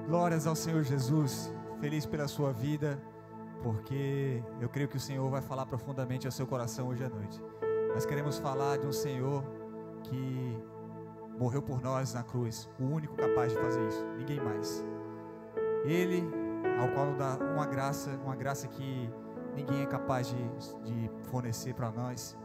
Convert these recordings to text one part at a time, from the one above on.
Glórias ao Senhor Jesus, feliz pela sua vida, porque eu creio que o Senhor vai falar profundamente ao seu coração hoje à noite. Nós queremos falar de um Senhor que morreu por nós na cruz, o único capaz de fazer isso, ninguém mais. Ele, ao qual dá uma graça que ninguém é capaz de fornecer para nós.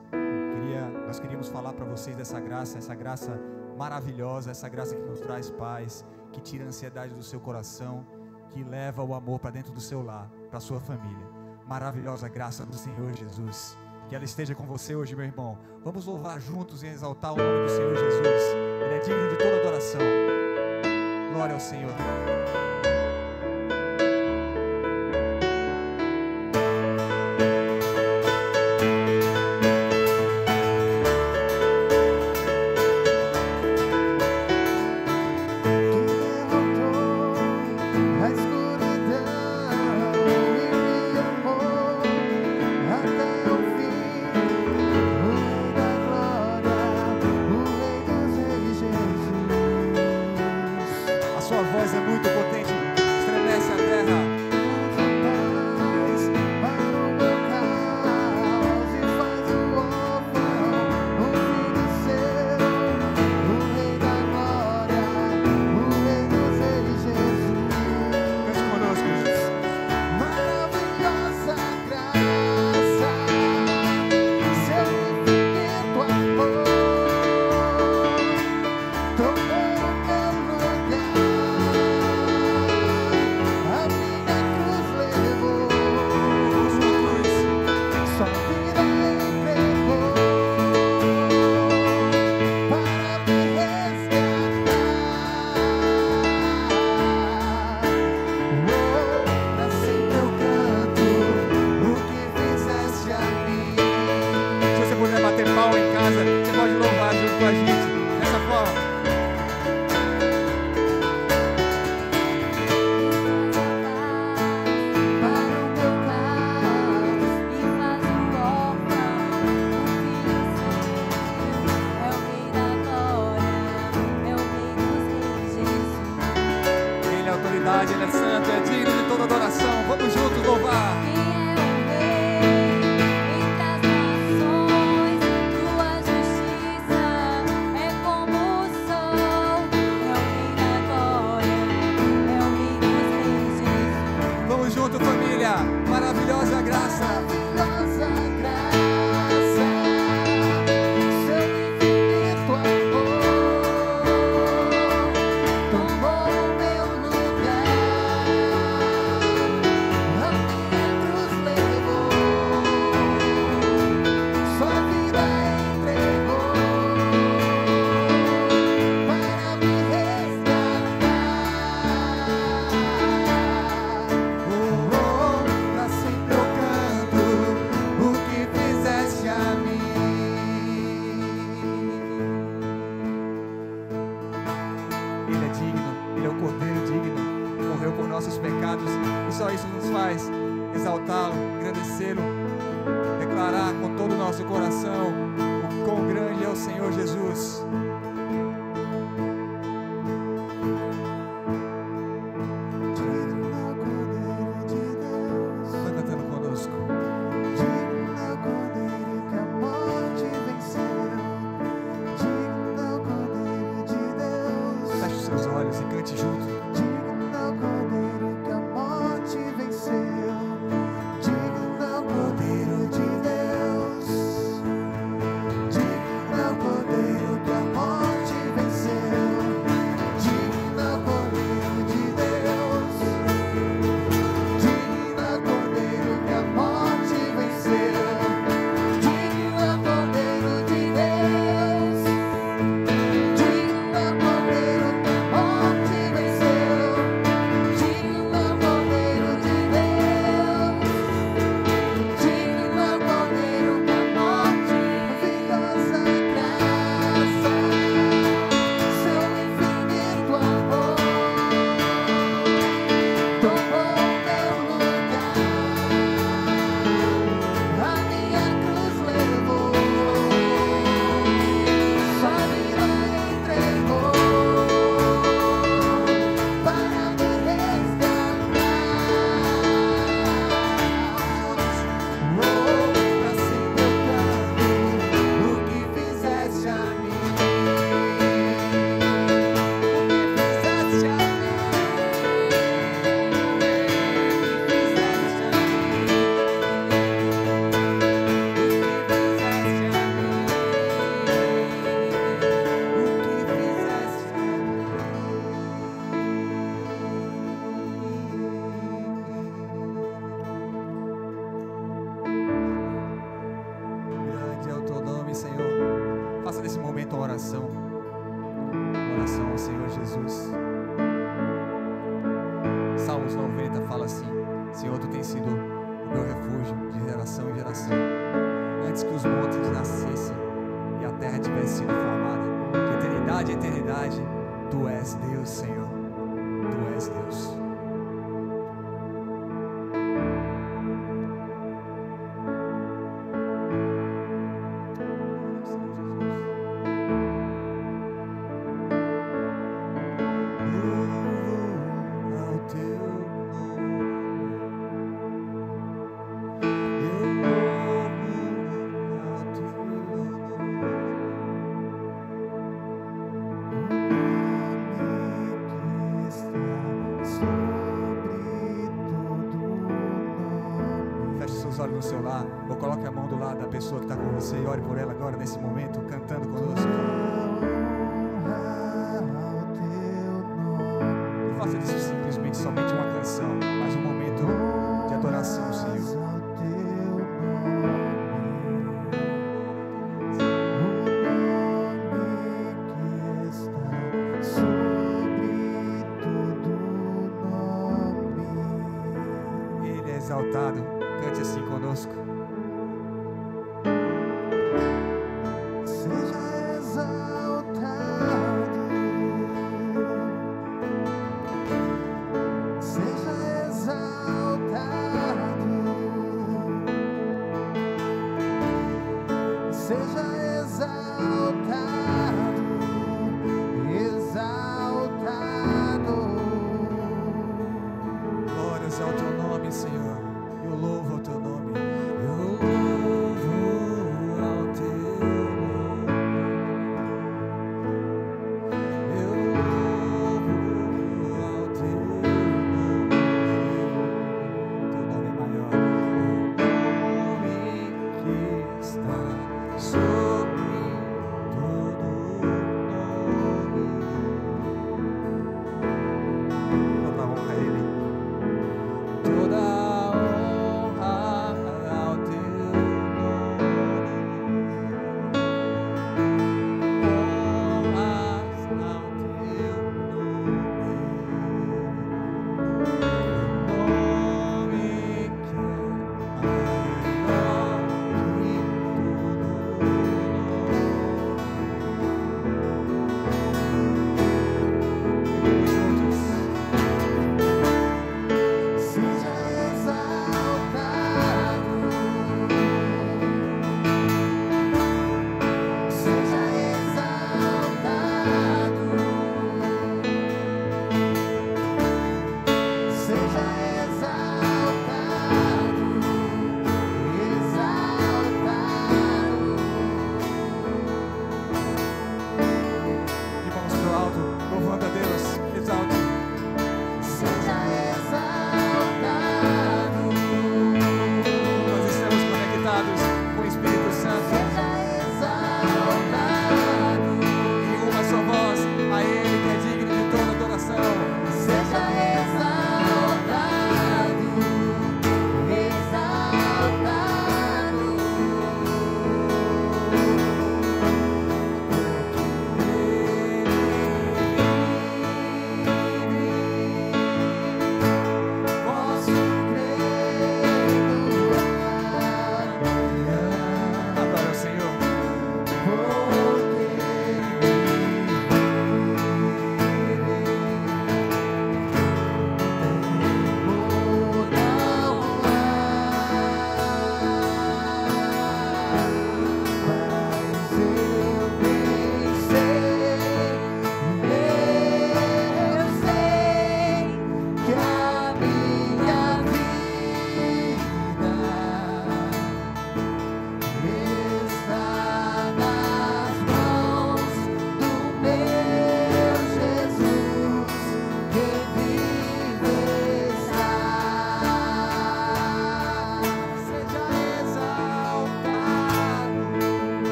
Nós queríamos falar para vocês dessa graça maravilhosa, essa graça que nos traz paz, que tira a ansiedade do seu coração, que leva o amor para dentro do seu lar, para a sua família. Maravilhosa graça do Senhor Jesus. Que ela esteja com você hoje, meu irmão. Vamos louvar juntos e exaltar o nome do Senhor Jesus. Ele é digno de toda adoração. Glória ao Senhor. Ele é santo, é digno de toda adoração. Vamos juntos louvar. Vamos juntos, família. Maravilhosa graça. Exaltá-lo, agradecê-lo, declarar com todo o nosso coração o quão grande é o Senhor Jesus. Vai cantando conosco. Digno é o Cordeiro que a morte venceu. Digno é o Cordeiro de Deus. Feche os seus olhos e cante junto. Digno é o Cordeiro que a morte venceu. Cordeiro de Deus, digno é o Cordeiro que a morte nome, Senhor. Faça desse momento uma oração ao Senhor Jesus. Salmos 90 fala assim: Senhor, tu tens sido o meu refúgio de geração em geração. Antes que os montes nascessem e a terra tivesse sido formada, de eternidade a eternidade, tu és Deus, Senhor. Tu és Deus. Olhe no seu lar, ou coloque a mão do lado da pessoa que está com você e ore por ela agora, nesse momento, cantando conosco. Não faça disso simplesmente somente uma canção, mas um momento de adoração ao Senhor. Ele é exaltado. Cante assim conosco. Seja exaltado, seja exaltado, seja exaltado, exaltado. Glórias ao teu nome, Senhor. Eu louvo ao teu nome. Eu louvo ao teu nome. Eu louvo ao teu nome. Teu nome é maior. O nome que está sobre todo nome. Toda honra a Ele. Toda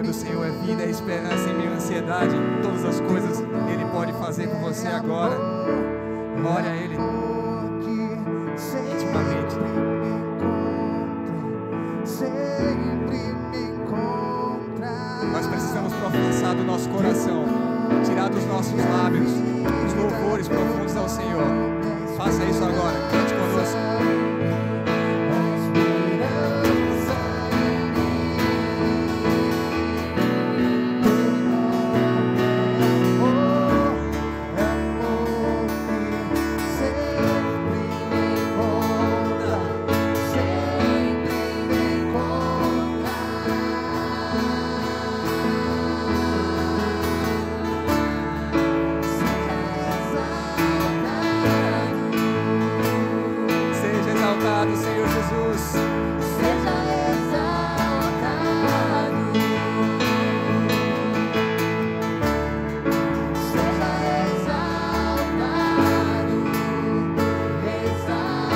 nome do Senhor é vida, é esperança em meio à ansiedade. Todas as coisas Ele pode fazer por você agora. Glória a Ele intimamente. Nós precisamos professar do nosso coração, tirar dos nossos lábios os louvores profundos ao Senhor. Faça isso agora, cante conosco. Senhor Jesus, seja exaltado, seja exaltado, exaltado.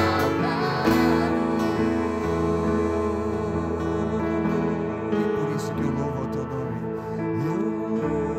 E por isso que eu louvo o teu nome. Eu louvo o teu nome.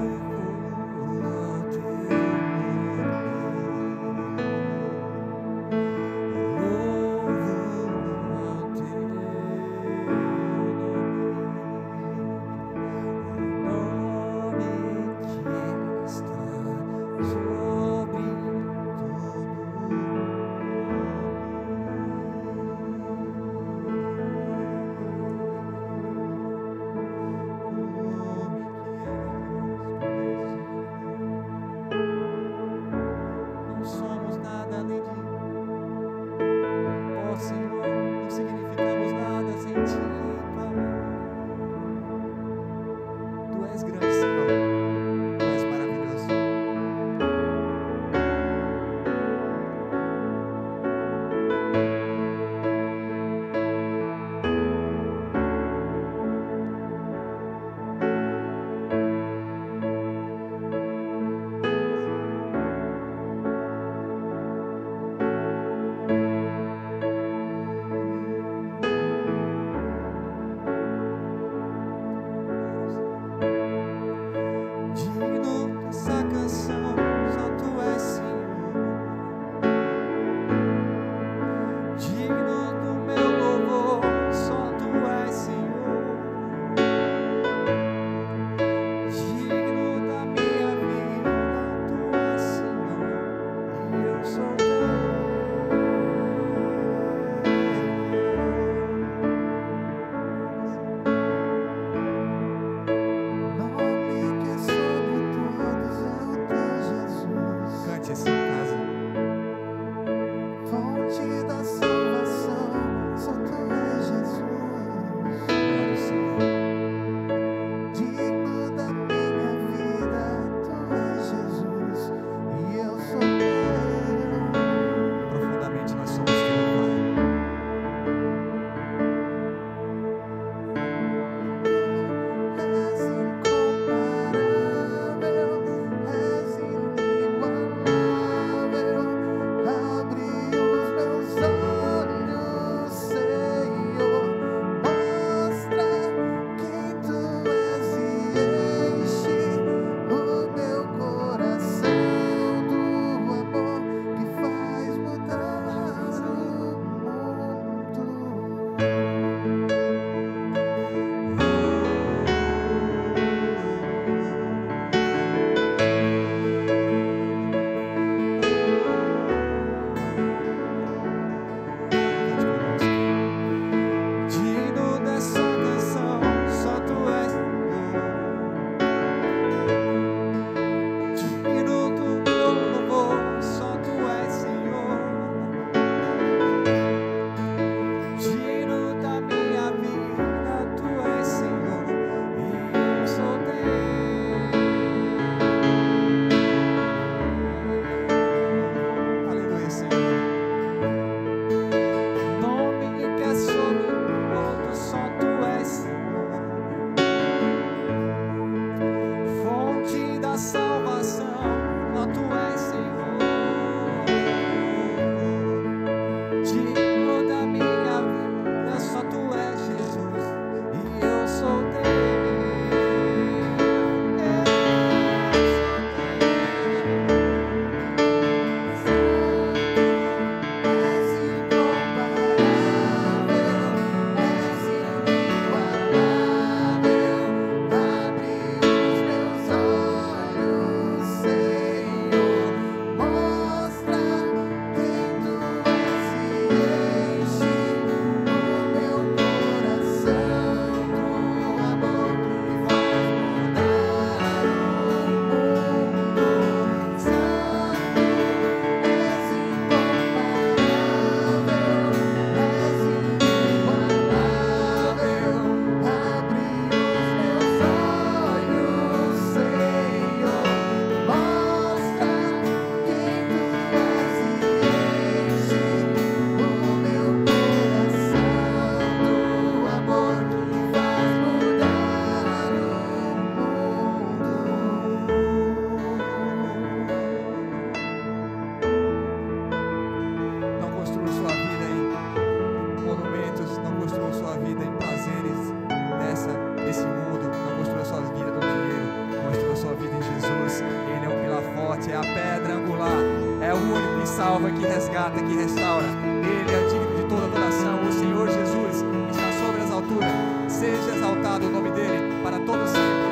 salva, que resgata, que restaura. Ele é digno de toda adoração. O Senhor Jesus está sobre as alturas. Seja exaltado o nome dele para todo sempre.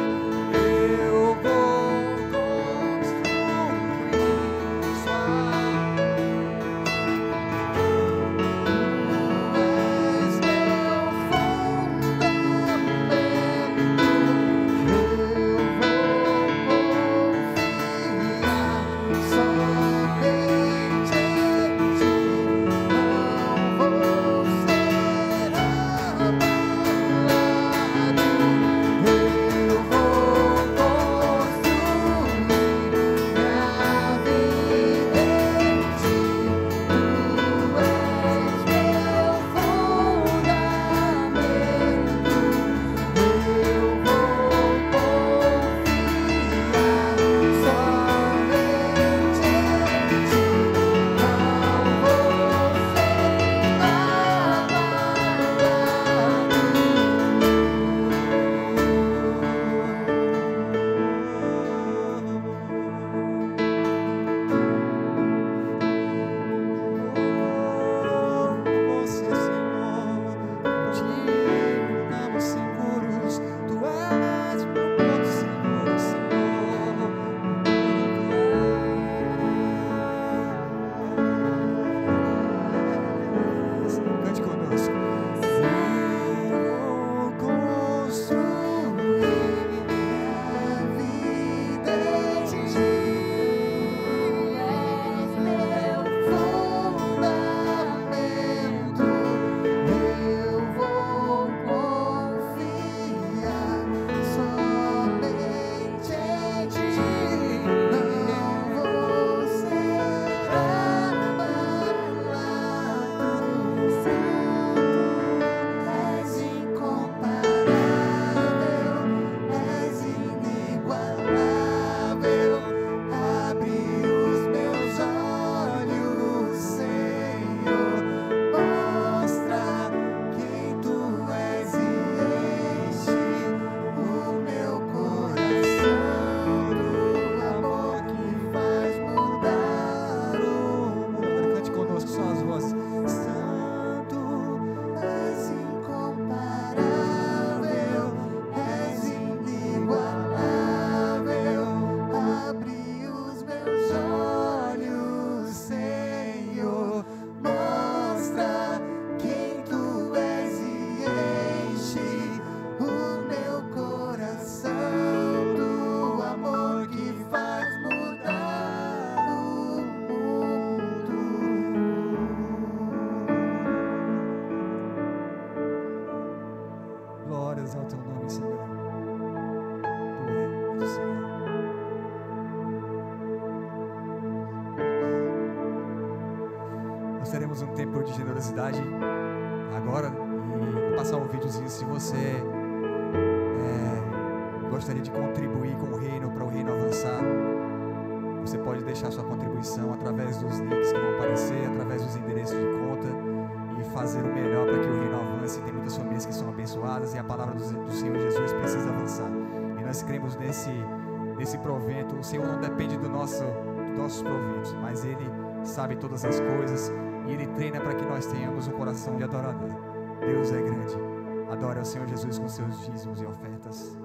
Eu vou construir sua glórias ao teu nome, Senhor. Tu és, Senhor. Nós teremos um tempo de generosidade agora e vou passar um videozinho. Se você gostaria de contribuir com o reino, para o reino avançar, você pode deixar sua contribuição através dos links que vão aparecer, através dos endereços de conta, e fazer o melhor para que o reino avance. Tem muitas famílias que são abençoadas e a palavra do Senhor Jesus precisa avançar. E nós cremos nesse provento. O Senhor não depende dos nossos proventos, mas Ele sabe todas as coisas e Ele treina para que nós tenhamos um coração de adorador. Deus é grande. Adore ao Senhor Jesus com seus dízimos e ofertas.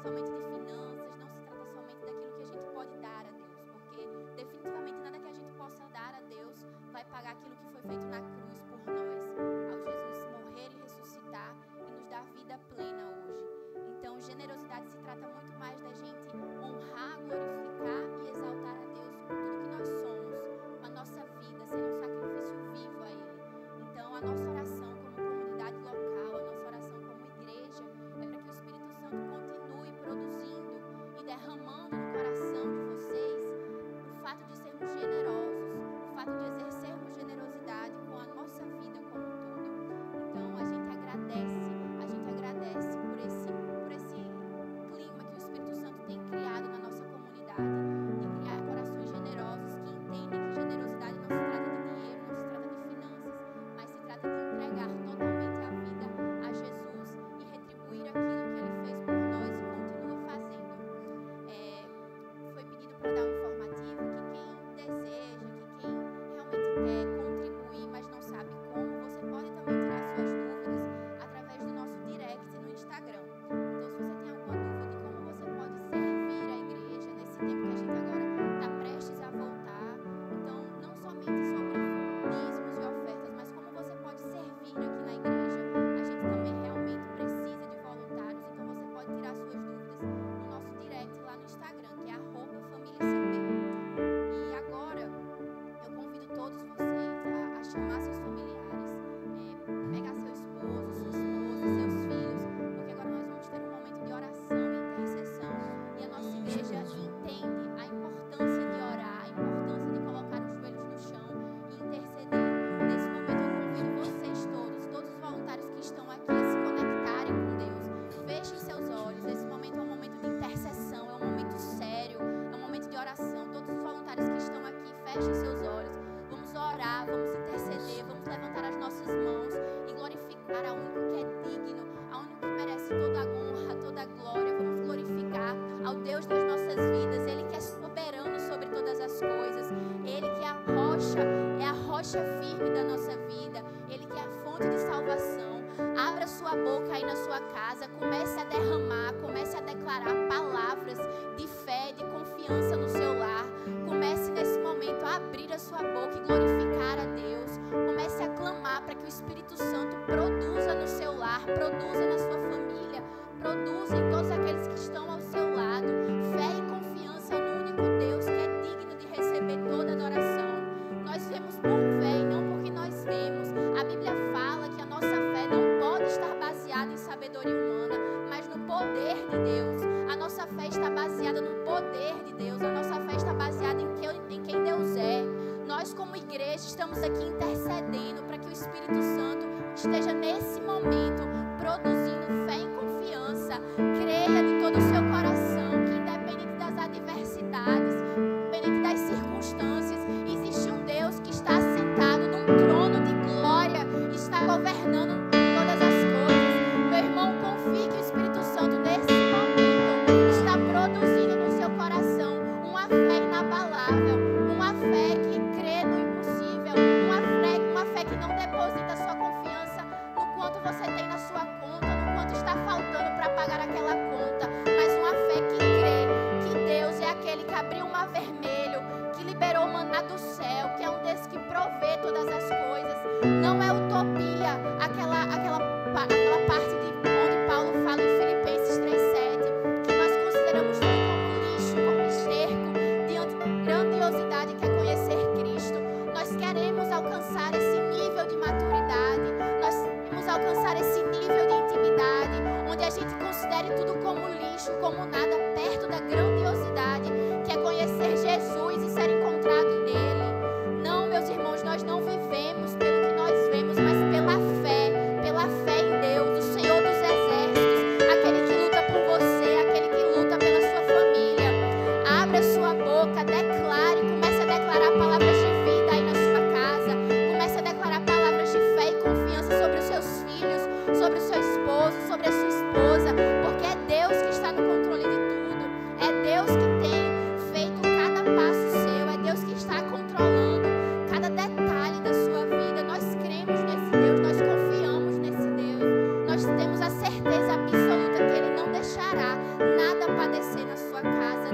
somente de finanças, não se trata somente daquilo que a gente pode dar a Deus, porque definitivamente nada que a gente possa dar a Deus vai pagar aquilo que foi feito na cruz por nós, ao Jesus morrer e ressuscitar e nos dar vida plena hoje. Então, generosidade se trata muito mais da gente honrar, glorificar e exaltar a Deus com tudo que nós somos, com a nossa vida, sendo um sacrifício vivo a Ele. Então, a nossa oração como comunidade local, a nossa oração como igreja, é para que o Espírito Santo continue produzindo e derramando no coração de vocês o fato de sermos generosos, o fato de exercermos generosidade com a nossa vida como um todo. Então, a gente agradece por esse clima que o Espírito Santo tem criado na nossa comunidade, de criar corações generosos que entendem que generosidade não se trata de dinheiro, não se trata de finanças, mas se trata de entregar totalmente a vida a Jesus e retribuir aquilo que Ele fez por nós e continua fazendo. Foi pedido para dar um informativo que quem deseja, que quem realmente quer contribuir, mas não sabe como, você pode também tirar suas dúvidas através do nosso direct no Instagram. Então, se você tem alguma dúvida de como você pode servir a igreja nesse tempo que a gente agora está prestes a voltar, então, não somente sobre dízimos e ofertas, mas como você pode servir aqui na igreja. A gente também realmente precisa de voluntários, então você pode tirar suas dúvidas no nosso direct lá no Instagram, que é @famíliacb. E agora, eu convido todos vocês a chamar seus familiares, pegar seu esposo, sua esposa, seus filhos, porque agora nós vamos ter um momento de oração e intercessão. E a nossa igreja entende a importância de orar, a importância de colocar os joelhos no chão e interceder. Nesse momento eu convido vocês todos os voluntários que estão aqui, a se conectarem com Deus. Fechem seus olhos. Esse momento é um momento de intercessão, é um momento sério, é um momento de oração. Todos os voluntários que estão aqui, fechem seus olhos. Vamos orar, vamos interceder, vamos levantar as nossas mãos e glorificar a único que é digno, a único que merece toda a honra, toda a glória. Vamos glorificar ao Deus das nossas vidas, Ele que é soberano sobre todas as coisas, Ele que é a rocha firme da nossa vida, Ele que é a fonte de salvação. Abra sua boca aí na sua casa, comece a derramar, comece a declarar palavras de fé, de confiança no seu lar. Comece nesse momento a abrir a sua boca e glorificar a Deus. Comece a clamar para que o Espírito Santo produza no seu lar, produza na sua família, produza em todos aqueles que estão ao seu lado. Fé e confiança no único Deus que é digno de receber toda adoração. Nós vemos por fé e não porque nós vemos. A Bíblia fala que a nossa fé não pode estar baseada em sabedoria humana, mas no poder de Deus. A nossa fé está baseada no poder de Deus. A nossa fé está baseada em quem Deus é. Nós, como igreja, estamos aqui intercedendo para que o Espírito Santo esteja nesse momento produzindo fé e confiança. Creia de todo o seu coração que, independente das adversidades, independente das circunstâncias, existe um Deus que está sentado num trono de glória e está governando todas as coisas. Meu irmão, confie que o Espírito Santo nesse momento está produzindo no seu coração uma fé inabalável, uma fé que crê no impossível, uma fé que não deposita sua confiança no quanto você tem na sua conta, no quanto está faltando para pagar aquela conta, mas uma fé que crê que Deus é aquele que abriu o mar vermelho, que liberou o maná do céu, que é um Deus que provê todas as coisas. Não é utopia aquela parte de onde Paulo fala em Filipenses 3:7, que nós consideramos tudo como lixo, como esterco, diante da grandiosidade que é conhecer Cristo. Nós queremos alcançar esse nível de maturidade, nós queremos alcançar esse nível de intimidade, onde a gente considere tudo como lixo, como nada, perto da grandiosidade que é conhecer Jesus e ser encontrado nele. Não, meus irmãos, nós não vivemos pelo que nós vemos,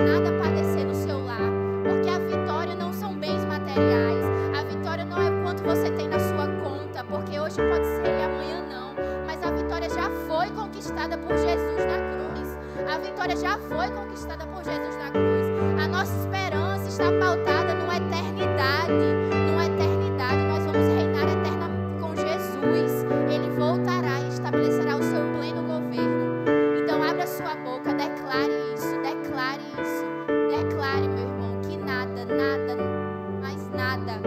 nada a padecer no seu lar, porque a vitória não são bens materiais, a vitória não é o quanto você tem na sua conta, porque hoje pode ser e amanhã não, mas a vitória já foi conquistada por Jesus na cruz. A vitória já foi conquistada por Jesus na cruz. A nossa esperança está pautada numa eternidade. Numa eternidade, nós vamos reinar eternamente com Jesus. Ele voltará e estabelecerá o seu pleno governo. Então abra sua boca, declare isso, declare isso. Declare, meu irmão, que nada, nada, mais nada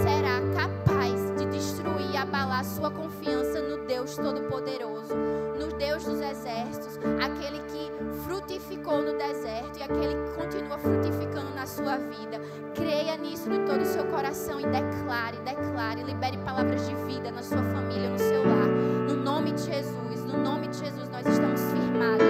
será capaz de destruir, abalar sua confiança no Deus Todo-Poderoso, no Deus dos exércitos, aquele que frutificou no deserto e aquele que continua frutificando na sua vida. Creia nisso de todo o seu coração e declare, declare, libere palavras de vida na sua família, no seu lar. No nome de Jesus, no nome de Jesus, nós estamos firmados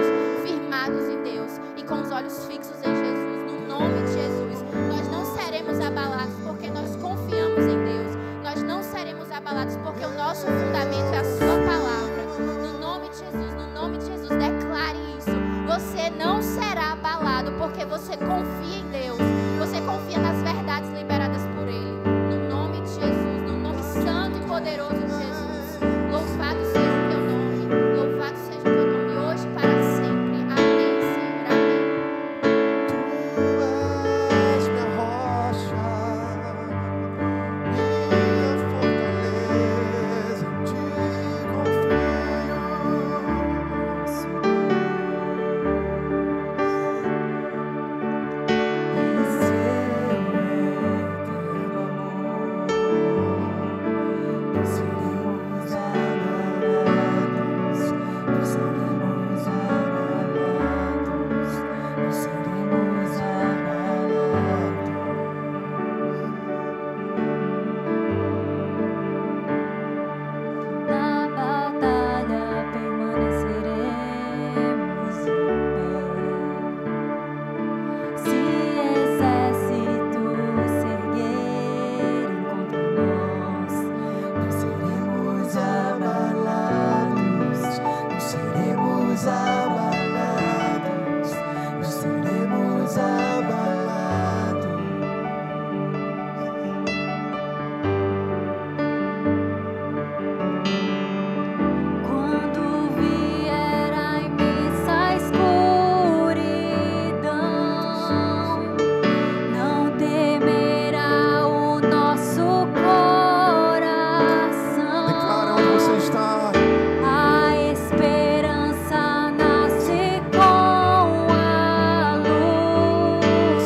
em Deus e com os olhos fixos em Jesus. No nome de Jesus, nós não seremos abalados porque nós confiamos em Deus. Nós não seremos abalados porque o nosso fundamento é a sua palavra. No nome de Jesus, no nome de Jesus, declare isso. Você não será abalado porque você confia em Deus. Você confia nas verdades liberadas por Ele. No nome de Jesus, no nome santo e poderoso de Jesus. Louvado seja o teu nome. Louvado seja o teu nome hoje e para sempre. Amém, Senhor. Amém. Tu és minha rocha, minha fortaleza, em ti confio. Na batalha permaneceremos em pé. Se exércitos se erguerem contra nós, não seremos abalados, não seremos abalados, não seremos abalados. Quando vier a imensa escuridão, não temerá o nosso coração. Declara onde você está. A esperança nasce com a luz.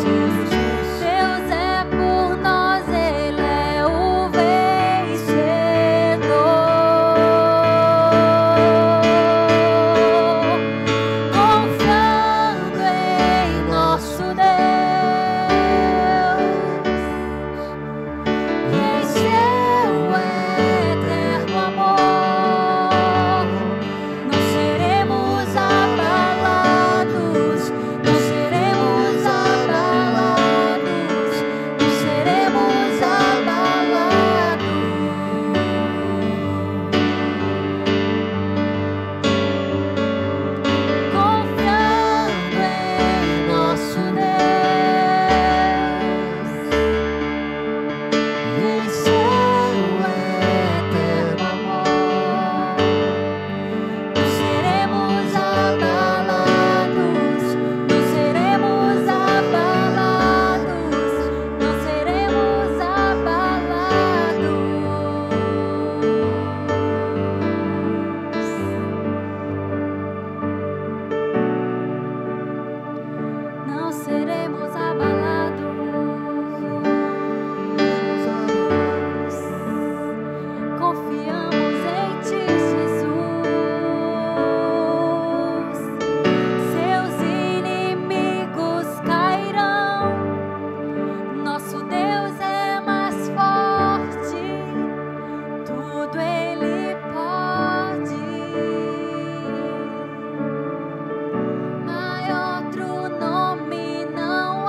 Deus é por nós, Ele é o vencedor. Confiando em nosso Deus e em seu eterno amor, não seremos abalados, não seremos abalados, não seremos abalados. Confiando em nosso Deus e em seu eterno amor, não seremos abalados, não seremos abalados, não seremos abalados. Não seremos abalados. Confiamos em ti, Jesus. Seus inimigos cairão. Nosso Deus é mais forte. Tudo Ele pode. Mas outro nome não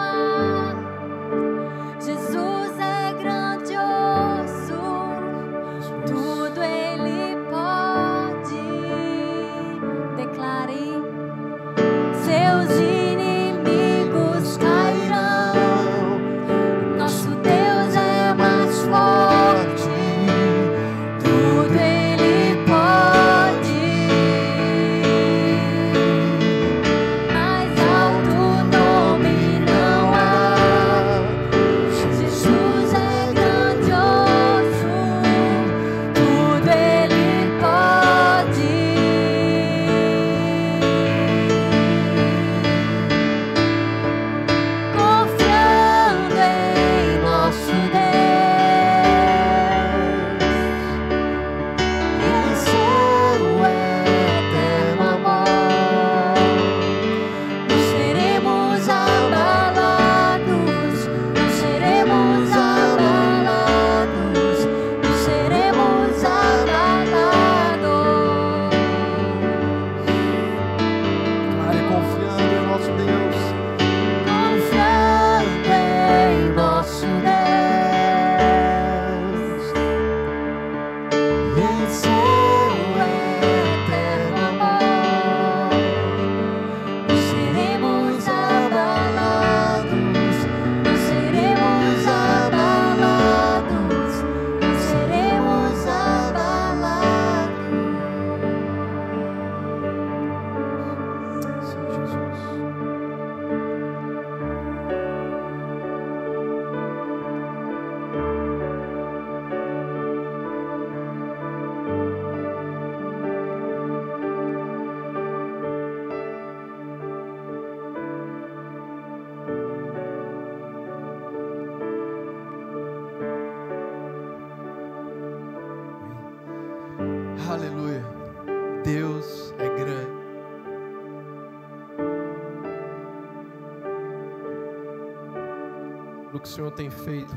pelo que o Senhor tem feito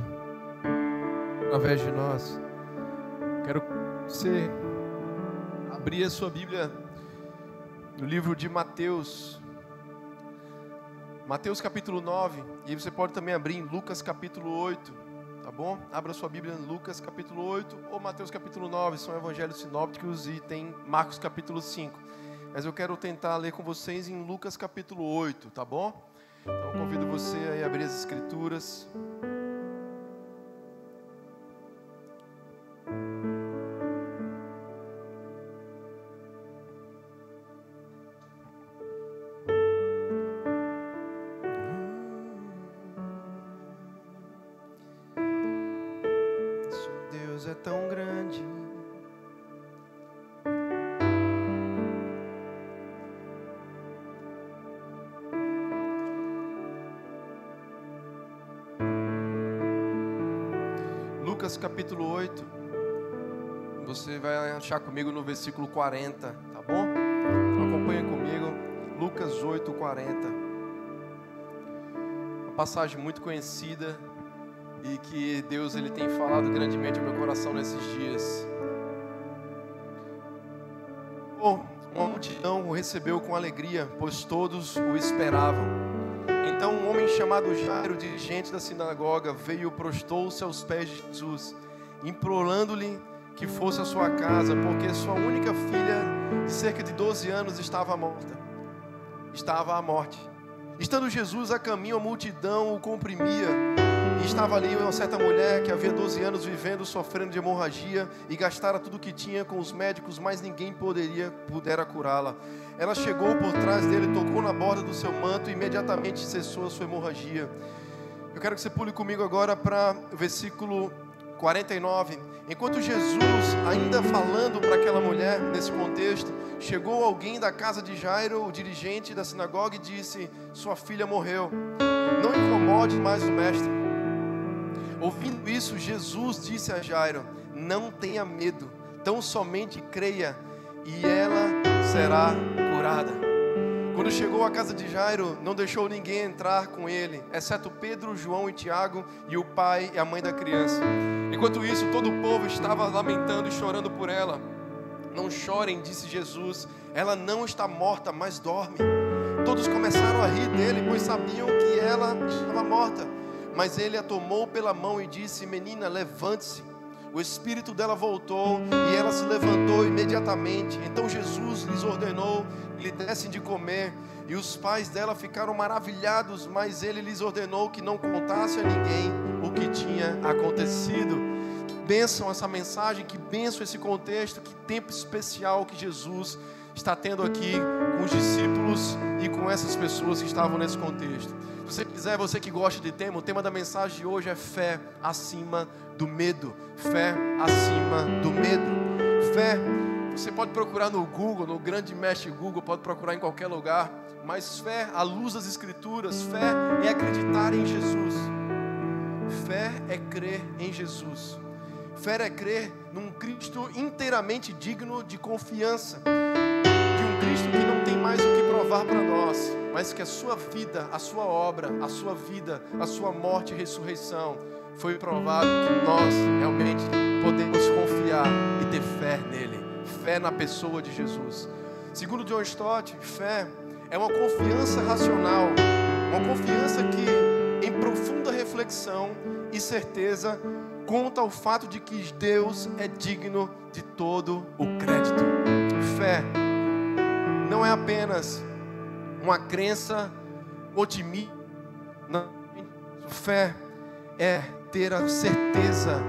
através de nós. Quero que você abrir a sua Bíblia no livro de Mateus, Mateus capítulo 9, e você pode também abrir em Lucas capítulo 8, tá bom? Abra sua Bíblia em Lucas capítulo 8 ou Mateus capítulo 9, são evangelhos sinópticos, e tem Marcos capítulo 5. Mas eu quero tentar ler com vocês em Lucas capítulo 8, tá bom? Então eu convido você a abrir as escrituras. Deus é tão grande. Lucas capítulo 8, você vai achar comigo no versículo 40, tá bom? Então acompanha comigo, Lucas 8, 40. Uma passagem muito conhecida e que Deus ele tem falado grandemente ao meu coração nesses dias. Bom, uma multidão o recebeu com alegria, pois todos o esperavam. Então um homem chamado Jairo, dirigente da sinagoga, veio e prostou-se aos pés de Jesus, implorando-lhe que fosse à sua casa, porque sua única filha, de cerca de 12 anos, estava à morte. Estando Jesus a caminho, a multidão o comprimia, e estava ali uma certa mulher que havia 12 anos vivendo, sofrendo de hemorragia, e gastara tudo o que tinha com os médicos, mas ninguém pudera curá-la. Ela chegou por trás dele, tocou na borda do seu manto e imediatamente cessou a sua hemorragia. Eu quero que você pule comigo agora para o versículo 49. Enquanto Jesus, ainda falando para aquela mulher, nesse contexto, chegou alguém da casa de Jairo, o dirigente da sinagoga, e disse: sua filha morreu, não incomode mais o mestre. Ouvindo isso, Jesus disse a Jairo: não tenha medo, tão somente creia e ela será curada. Quando chegou à casa de Jairo, não deixou ninguém entrar com ele, exceto Pedro, João e Tiago, e o pai e a mãe da criança. Enquanto isso, todo o povo estava lamentando e chorando por ela. Não chorem, disse Jesus, ela não está morta, mas dorme. Todos começaram a rir dele, pois sabiam que ela estava morta. Mas ele a tomou pela mão e disse: menina, levante-se. O espírito dela voltou e ela se levantou imediatamente. Então Jesus lhes ordenou que lhe dessem de comer. E os pais dela ficaram maravilhados, mas ele lhes ordenou que não contasse a ninguém o que tinha acontecido. Que bênção essa mensagem, que bênção esse contexto, que tempo especial que Jesus está tendo aqui com os discípulos e com essas pessoas que estavam nesse contexto. Se você quiser, você que gosta de tema, o tema da mensagem de hoje é fé acima do medo. Fé acima do medo. Fé, você pode procurar no Google, no grande mestre Google, pode procurar em qualquer lugar, mas fé, à luz das Escrituras, fé é acreditar em Jesus. Fé é crer em Jesus. Fé é crer num Cristo inteiramente digno de confiança, de um Cristo que não tem mais o que provar para nós, mas que a sua vida, a sua obra, a sua vida, a sua morte e ressurreição foi provado que nós realmente podemos confiar e ter fé nele, fé na pessoa de Jesus. Segundo John Stott, fé é uma confiança racional, uma confiança que, em profunda reflexão e certeza, conta o fato de que Deus é digno de todo o crédito. Fé não é apenas uma crença otimista. Não. Fé é ter a certeza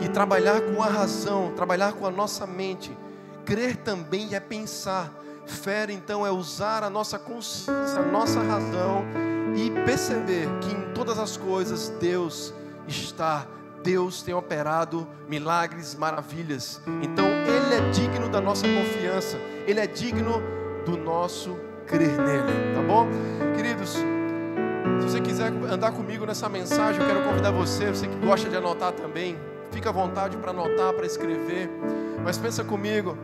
e trabalhar com a razão, trabalhar com a nossa mente. Crer também é pensar. Fé, então, é usar a nossa consciência, a nossa razão e perceber que em todas as coisas Deus tem operado milagres, maravilhas. Então Ele é digno da nossa confiança, Ele é digno do nosso crer nele, tá bom? Queridos, se você quiser andar comigo nessa mensagem, eu quero convidar você que gosta de anotar também, fica à vontade para anotar, para escrever, mas pensa comigo,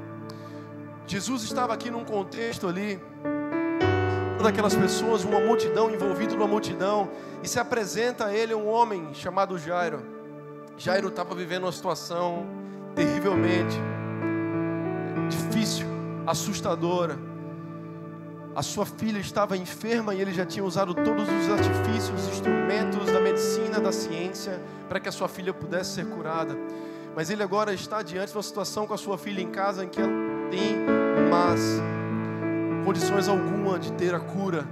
Jesus estava aqui num contexto ali, daquelas pessoas, uma multidão, envolvido numa multidão, e se apresenta a ele um homem chamado Jairo. Jairo estava vivendo uma situação terrivelmente difícil, assustadora. A sua filha estava enferma e ele já tinha usado todos os artifícios, instrumentos da medicina, da ciência, para que a sua filha pudesse ser curada. Mas ele agora está diante de uma situação com a sua filha em casa, em que ela tem condições alguma de ter a cura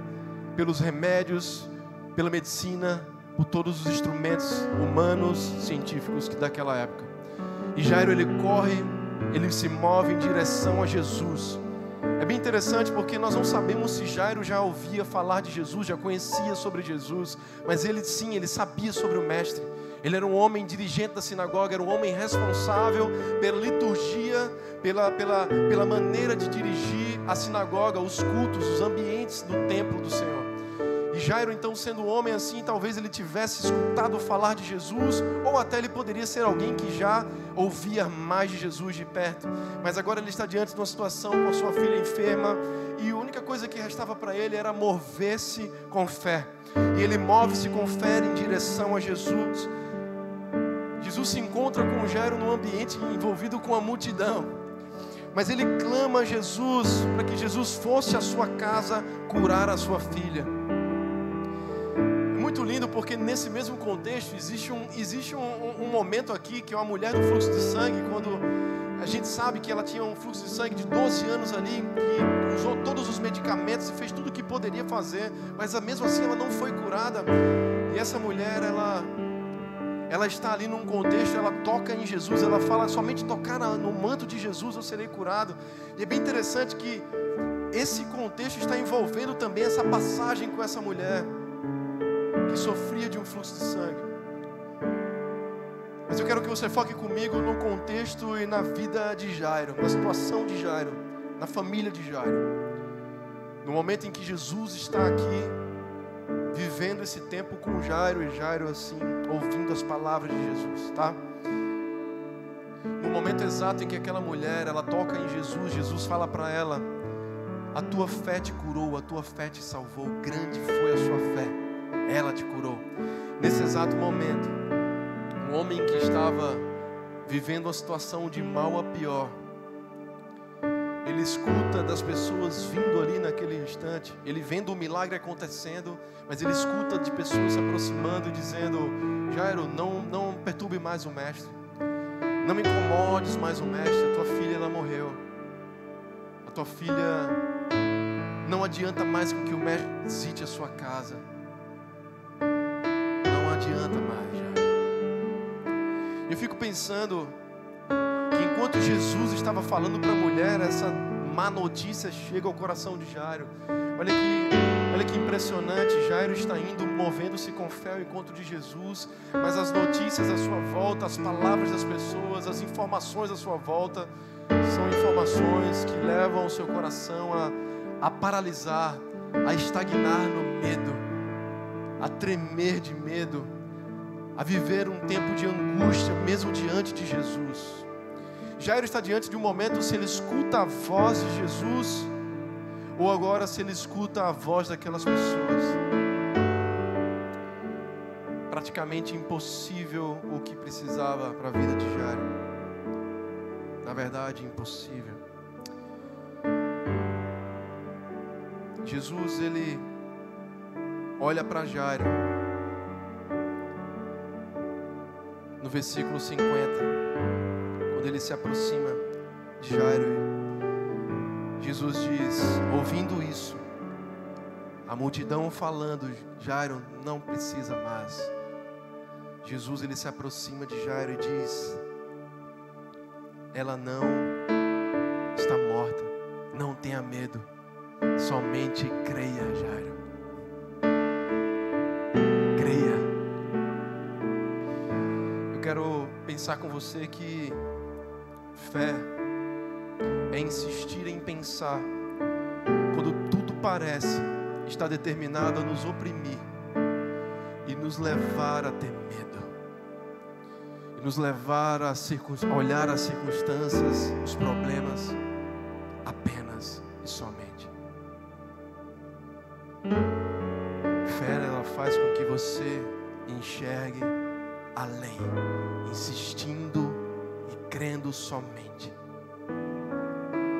pelos remédios, pela medicina, por todos os instrumentos humanos, científicos que daquela época. E Jairo, ele corre, ele se move em direção a Jesus. É bem interessante porque nós não sabemos se Jairo já ouvia falar de Jesus, já conhecia sobre Jesus, mas ele sim, ele sabia sobre o Mestre. Ele era um homem dirigente da sinagoga, era um homem responsável pela liturgia, pela maneira de dirigir a sinagoga, os cultos, os ambientes do templo do Senhor. E Jairo, então, sendo um homem assim, talvez ele tivesse escutado falar de Jesus, ou até ele poderia ser alguém que já ouvia mais de Jesus de perto. Mas agora ele está diante de uma situação com a sua filha enferma, e a única coisa que restava para ele era mover-se com fé. E ele move-se com fé em direção a Jesus. Jesus se encontra com Jairo num ambiente envolvido com a multidão, mas ele clama a Jesus para que Jesus fosse à sua casa curar a sua filha. É muito lindo porque nesse mesmo contexto existe um momento aqui que é uma mulher do fluxo de sangue, quando a gente sabe que ela tinha um fluxo de sangue de 12 anos ali, que usou todos os medicamentos e fez tudo o que poderia fazer, mas mesmo assim ela não foi curada. E essa mulher, ela está ali num contexto, ela toca em Jesus, ela fala, somente tocar no manto de Jesus eu serei curado. E é bem interessante que esse contexto está envolvendo também essa passagem com essa mulher que sofria de um fluxo de sangue. Mas eu quero que você foque comigo no contexto e na vida de Jairo, na situação de Jairo, na família de Jairo. No momento em que Jesus está aqui, vivendo esse tempo com Jairo, e Jairo assim, ouvindo as palavras de Jesus, tá? No momento exato em que aquela mulher, ela toca em Jesus, Jesus fala para ela, a tua fé te curou, a tua fé te salvou, grande foi a sua fé, ela te curou. Nesse exato momento, um homem que estava vivendo uma situação de mal a pior, ele escuta das pessoas vindo ali naquele instante, ele vendo o milagre acontecendo, mas ele escuta de pessoas se aproximando e dizendo, Jairo, não perturbe mais o mestre, não me incomodes mais o mestre, a tua filha ela morreu, a tua filha não adianta mais com que o mestre visite a sua casa, não adianta mais, Jairo. Eu fico pensando que enquanto Jesus estava falando para a mulher, essa má notícia chega ao coração de Jairo. Olha que impressionante, Jairo está indo, movendo-se com fé ao encontro de Jesus, mas as notícias à sua volta, as palavras das pessoas, as informações à sua volta, são informações que levam o seu coração a paralisar, a estagnar no medo, a tremer de medo, a viver um tempo de angústia, mesmo diante de Jesus. Jairo está diante de um momento se ele escuta a voz de Jesus ou agora se ele escuta a voz daquelas pessoas. Praticamente impossível o que precisava para a vida de Jairo. Na verdade, impossível. Jesus, ele olha para Jairo no versículo 50. Quando ele se aproxima de Jairo, Jesus diz, ouvindo isso, a multidão falando, Jairo não precisa mais. Jesus, ele se aproxima de Jairo e diz, ela não está morta, não tenha medo, somente creia, Jairo. Creia. Eu quero pensar com você que fé é insistir em pensar quando tudo parece estar determinado a nos oprimir e nos levar a ter medo e nos levar a olhar as circunstâncias, os problemas apenas e somente. Fé, ela faz com que você enxergue além, insistindo e crendo somente.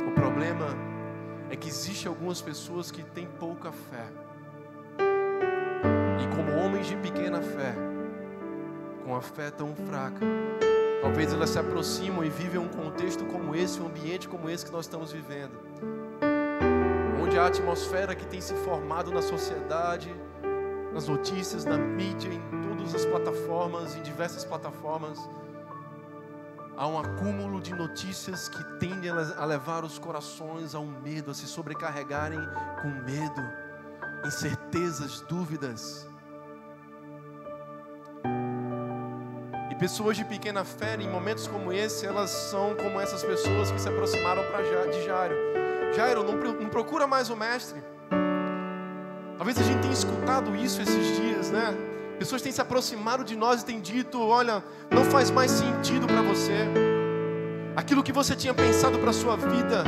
O problema é que existe algumas pessoas que têm pouca fé. E como homens de pequena fé, com a fé tão fraca, talvez elas se aproximam e vivem um contexto como esse, um ambiente como esse que nós estamos vivendo, onde a atmosfera que tem se formado na sociedade, nas notícias, na mídia, em todas as plataformas, em diversas plataformas, há um acúmulo de notícias que tendem a levar os corações a um medo, a se sobrecarregarem com medo, incertezas, dúvidas. E pessoas de pequena fé, em momentos como esse, elas são como essas pessoas que se aproximaram de Jairo. Jairo, não procura mais o mestre. Talvez a gente tenha escutado isso esses dias, né? Pessoas têm se aproximado de nós e têm dito: olha, não faz mais sentido para você. Aquilo que você tinha pensado para a sua vida,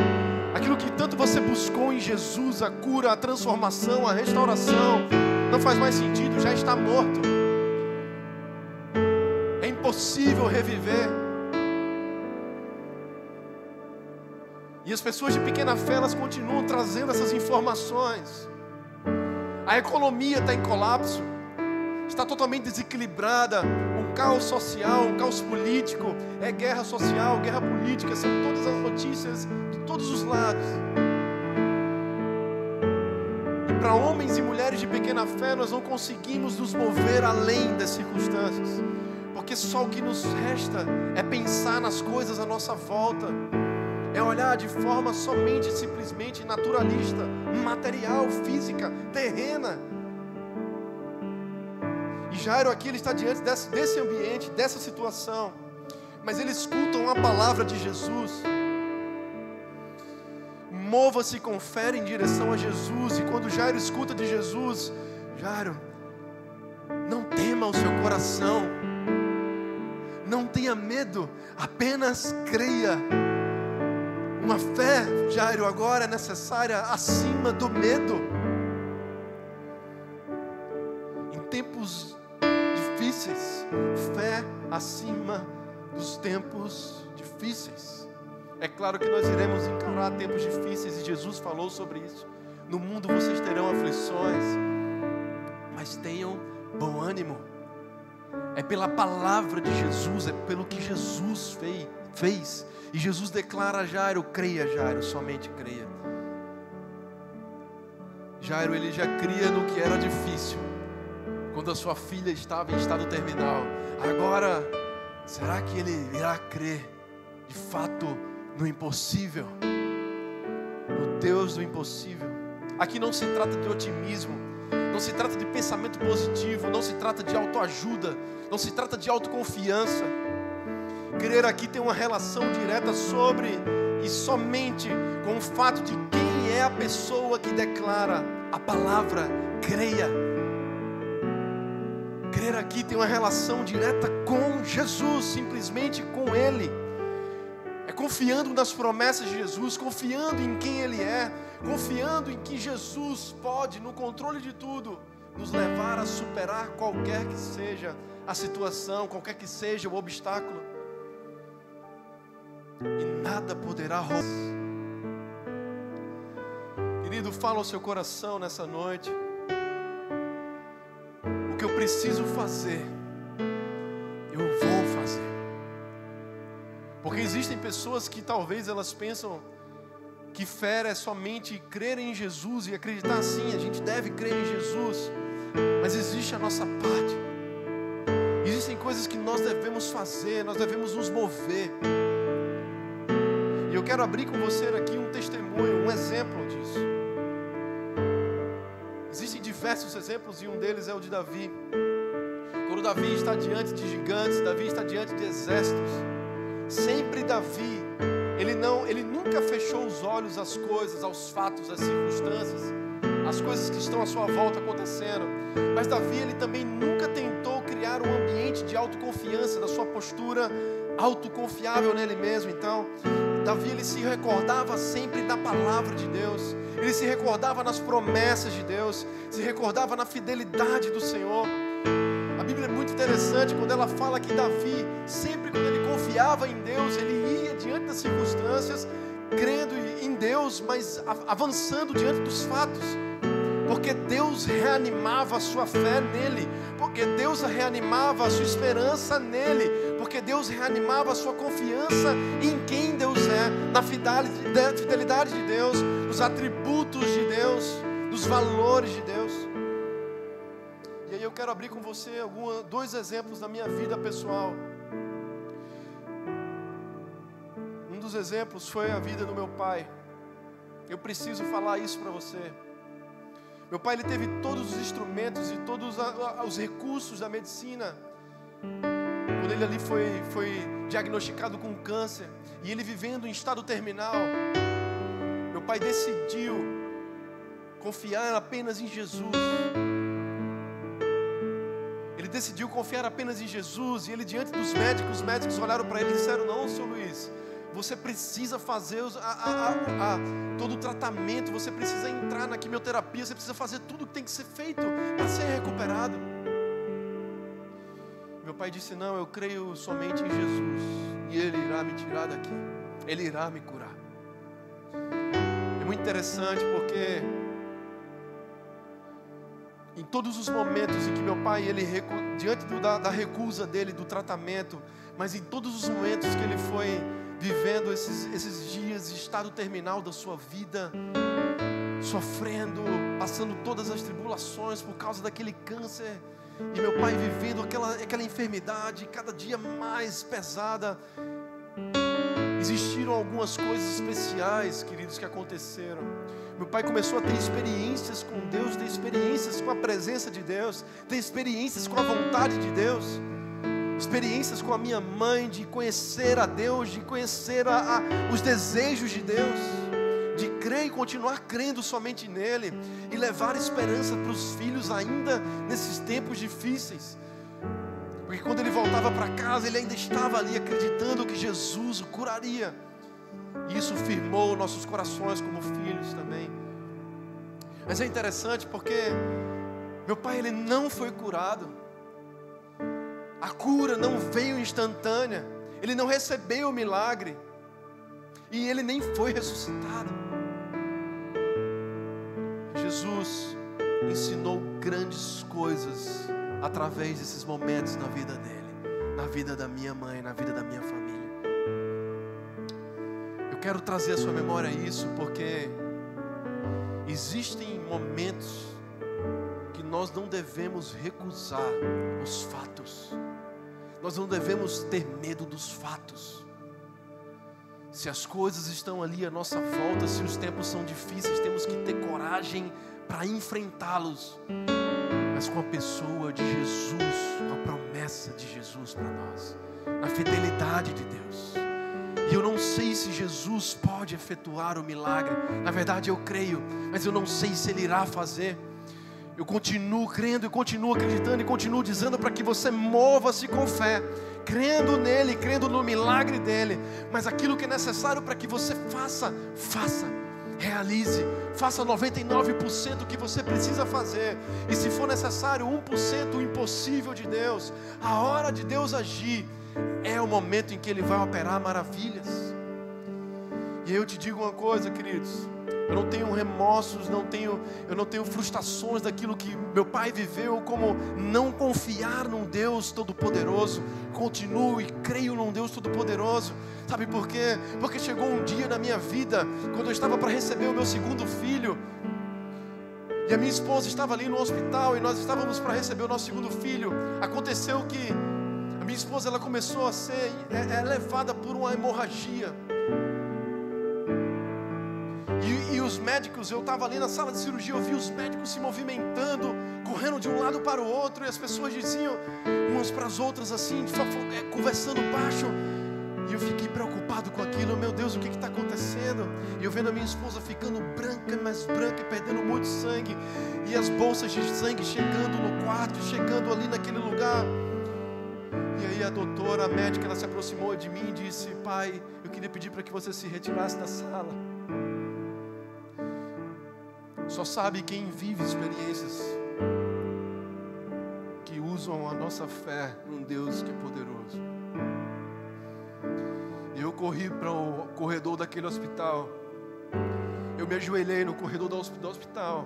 aquilo que tanto você buscou em Jesus, a cura, a transformação, a restauração, não faz mais sentido, já está morto. É impossível reviver. E as pessoas de pequena fé, elas continuam trazendo essas informações. A economia está em colapso, está totalmente desequilibrada, um caos social, um caos político, é guerra social, guerra política, são todas as notícias de todos os lados. E para homens e mulheres de pequena fé, nós não conseguimos nos mover além das circunstâncias, porque só o que nos resta é pensar nas coisas à nossa volta, é olhar de forma somente, simplesmente naturalista, material, física, terrena. E Jairo aqui, ele está diante desse ambiente, dessa situação, mas ele escuta uma palavra de Jesus. Mova-se com fé em direção a Jesus. E quando Jairo escuta de Jesus: Jairo, não tema o seu coração, não tenha medo, apenas creia. Uma fé, Jairo, agora é necessária acima do medo. Em tempos difíceis, fé acima dos tempos difíceis. É claro que nós iremos encarar tempos difíceis, e Jesus falou sobre isso. No mundo vocês terão aflições, mas tenham bom ânimo. É pela palavra de Jesus, é pelo que Jesus fez. E Jesus declara a Jairo: creia, Jairo, somente creia. Jairo, ele já cria no que era difícil, quando a sua filha estava em estado terminal. Agora, será que ele irá crer de fato no impossível? No Deus do impossível. Aqui não se trata de otimismo, não se trata de pensamento positivo, não se trata de autoajuda, não se trata de autoconfiança. Crer aqui tem uma relação direta sobre e somente com o fato de quem é a pessoa que declara a palavra creia. Crer aqui tem uma relação direta com Jesus, simplesmente com Ele. É confiando nas promessas de Jesus, confiando em quem Ele é, confiando em que Jesus pode, no controle de tudo, nos levar a superar qualquer que seja a situação, qualquer que seja o obstáculo. E nada poderá roubar. Querido, fala ao seu coração nessa noite: o que eu preciso fazer, eu vou fazer. Porque existem pessoas que talvez elas pensam que fé é somente crer em Jesus e acreditar assim, a gente deve crer em Jesus, mas existe a nossa parte. Existem coisas que nós devemos fazer, nós devemos nos mover. E eu quero abrir com você aqui um testemunho, um exemplo disso. Existem diversos exemplos e um deles é o de Davi. Quando Davi está diante de gigantes, Davi está diante de exércitos, sempre Davi, ele nunca fechou os olhos às coisas, aos fatos, às circunstâncias, às coisas que estão à sua volta acontecendo. Mas Davi, ele também nunca tentou criar um ambiente de autoconfiança, da sua postura autoconfiável nele mesmo. Então, Davi, ele se recordava sempre da palavra de Deus. Ele se recordava nas promessas de Deus, se recordava na fidelidade do Senhor. A Bíblia é muito interessante quando ela fala que Davi, sempre quando ele confiava em Deus, ele ia diante das circunstâncias, crendo em Deus, mas avançando diante dos fatos, porque Deus reanimava a sua fé nele, porque Deus reanimava a sua esperança nele, porque Deus reanimava a sua confiança em quem Deus é, na fidelidade de Deus, nos atributos de Deus, nos valores de Deus. E aí eu quero abrir com você dois exemplos da minha vida pessoal. Um dos exemplos foi a vida do meu pai. Eu preciso falar isso para você. Meu pai, ele teve todos os instrumentos e todos os recursos da medicina. Quando ele ali foi diagnosticado com câncer, e ele vivendo em estado terminal, meu pai decidiu confiar apenas em Jesus. Ele decidiu confiar apenas em Jesus, e ele diante dos médicos, os médicos olharam para ele e disseram: não, seu Luiz, você precisa fazer todo o tratamento, você precisa entrar na quimioterapia, você precisa fazer tudo que tem que ser feito para ser recuperado. Meu pai disse: não, eu creio somente em Jesus, e Ele irá me tirar daqui, Ele irá me curar. É muito interessante porque em todos os momentos em que meu pai, diante da recusa dele, do tratamento, mas em todos os momentos que ele foi vivendo esses dias de estado terminal da sua vida, sofrendo, passando todas as tribulações por causa daquele câncer, e meu pai vivendo aquela enfermidade cada dia mais pesada, existiram algumas coisas especiais, queridos, que aconteceram. Meu pai começou a ter experiências com Deus, ter experiências com a presença de Deus, ter experiências com a vontade de Deus, experiências com a minha mãe, de conhecer a Deus, de conhecer os desejos de Deus, de crer e continuar crendo somente nele, e levar esperança para os filhos ainda nesses tempos difíceis. Porque quando ele voltava para casa, ele ainda estava ali acreditando que Jesus o curaria. E isso firmou nossos corações como filhos também. Mas é interessante porque meu pai, ele não foi curado. A cura não veio instantânea. Ele não recebeu o milagre. E ele nem foi ressuscitado. Jesus ensinou grandes coisas através desses momentos na vida dele, na vida da minha mãe, na vida da minha família. Eu quero trazer à sua memória isso porque existem momentos que nós não devemos recusar os fatos. Nós não devemos ter medo dos fatos. Se as coisas estão ali à nossa volta, se os tempos são difíceis, temos que ter coragem para enfrentá-los, mas com a pessoa de Jesus, com a promessa de Jesus para nós, na fidelidade de Deus. E eu não sei se Jesus pode efetuar o milagre. Na verdade eu creio, mas eu não sei se Ele irá fazer. Eu continuo crendo e continuo acreditando e continuo dizendo para que você mova-se com fé, crendo nele, crendo no milagre dele. Mas aquilo que é necessário para que você faça, realize, faça 99% o que você precisa fazer. E se for necessário 1% o impossível de Deus, a hora de Deus agir é o momento em que Ele vai operar maravilhas. E eu te digo uma coisa, queridos, eu não tenho remorsos, eu não tenho frustrações daquilo que meu pai viveu, como não confiar num Deus Todo-Poderoso. Continuo e creio num Deus Todo-Poderoso. Sabe por quê? Porque chegou um dia na minha vida, quando eu estava para receber o meu segundo filho, e a minha esposa estava ali no hospital, e nós estávamos para receber o nosso segundo filho. Aconteceu que a minha esposa, ela começou a ser levada por uma hemorragia. E os médicos, eu estava ali na sala de cirurgia, eu vi os médicos se movimentando, correndo de um lado para o outro, e as pessoas diziam umas para as outras assim, conversando baixo. E eu fiquei preocupado com aquilo. Meu Deus, o que está acontecendo? E eu vendo a minha esposa ficando branca, mais branca, e perdendo muito sangue, e as bolsas de sangue chegando no quarto, chegando ali naquele lugar. E aí a doutora, a médica, ela se aproximou de mim e disse: pai, eu queria pedir para que você se retirasse da sala. Só sabe quem vive experiências que usam a nossa fé num Deus que é poderoso. Eu corri para o corredor daquele hospital. Eu me ajoelhei no corredor do hospital.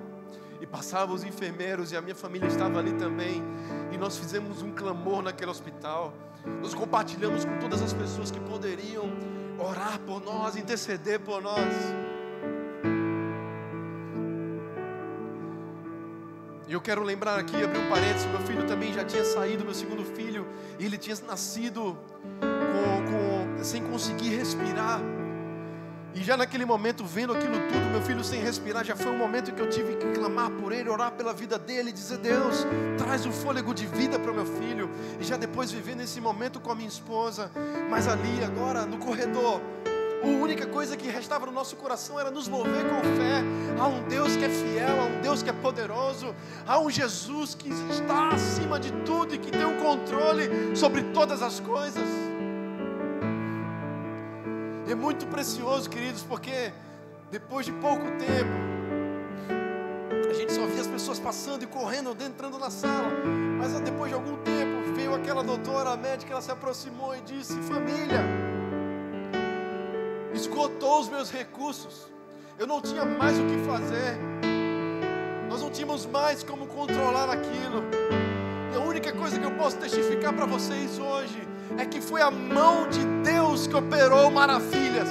E passavam os enfermeiros e a minha família estava ali também. E nós fizemos um clamor naquele hospital. Nós compartilhamos com todas as pessoas que poderiam orar por nós, interceder por nós. E eu quero lembrar aqui, abrir um parênteses, meu filho também já tinha saído, meu segundo filho, e ele tinha nascido sem conseguir respirar. E já naquele momento, vendo aquilo tudo, meu filho sem respirar, já foi um momento que eu tive que clamar por ele, orar pela vida dele, dizer: Deus, traz o fôlego de vida para o meu filho. E já depois vivendo esse momento com a minha esposa. Mas ali, agora, no corredor, a única coisa que restava no nosso coração era nos mover com fé. Há um Deus que é fiel, há um Deus que é poderoso, há um Jesus que está acima de tudo e que tem o controle sobre todas as coisas. E é muito precioso, queridos, porque depois de pouco tempo, a gente só via as pessoas passando e correndo, entrando na sala. Mas depois de algum tempo, veio aquela doutora, a médica, ela se aproximou e disse: família, esgotou os meus recursos, eu não tinha mais o que fazer, nós não tínhamos mais como controlar aquilo. E a única coisa que eu posso testificar para vocês hoje é que foi a mão de Deus que operou maravilhas.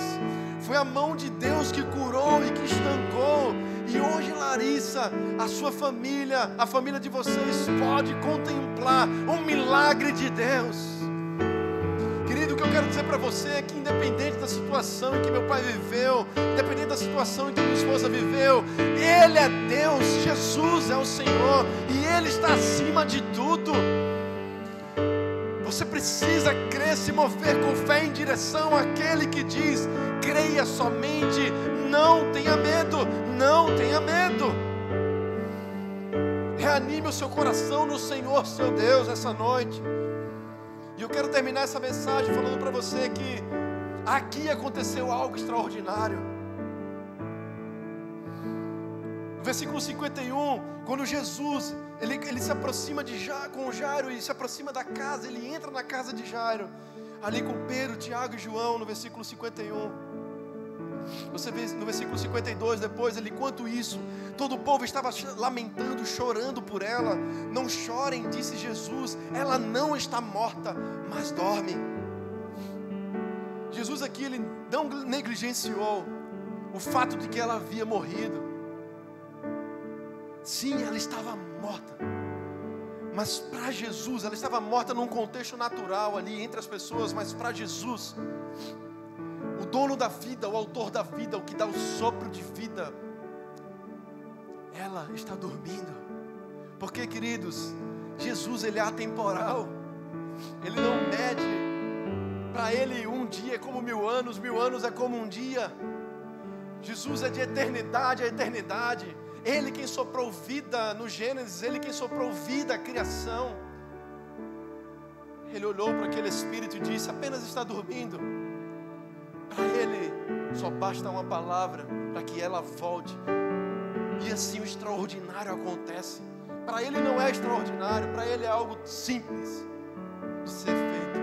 Foi a mão de Deus que curou e que estancou. E hoje, Larissa, a sua família, a família de vocês pode contemplar um milagre de Deus. Querido, o que eu quero dizer para você é que independente da situação em que meu pai viveu, independente da situação em que minha esposa viveu, Ele é Deus, Jesus é o Senhor, e Ele está acima de tudo. Você precisa crer, se mover com fé em direção àquele que diz: creia somente, não tenha medo, não tenha medo. Reanime o seu coração no Senhor, seu Deus, essa noite. E eu quero terminar essa mensagem falando para você que aqui aconteceu algo extraordinário. No versículo 51, quando Jesus ele se aproxima com Jairo e se aproxima da casa, ele entra na casa de Jairo, ali com Pedro, Tiago e João, no versículo 51. Você vê no versículo 52, depois, enquanto isso, todo o povo estava lamentando, chorando por ela. Não chorem, disse Jesus, ela não está morta, mas dorme. Jesus aqui, ele não negligenciou o fato de que ela havia morrido. Sim, ela estava morta, mas para Jesus, ela estava morta num contexto natural ali entre as pessoas, mas para Jesus, o dono da vida, o autor da vida, o que dá o sopro de vida, ela está dormindo. Porque, queridos, Jesus, ele é atemporal, ele não mede. Para ele um dia é como 1000 anos é como um dia. Jesus é de eternidade a eternidade. Ele quem soprou vida no Gênesis, Ele quem soprou vida à criação. Ele olhou para aquele espírito e disse: apenas está dormindo. Para Ele só basta uma palavra para que ela volte. E assim o extraordinário acontece. Para Ele não é extraordinário, para Ele é algo simples de ser feito.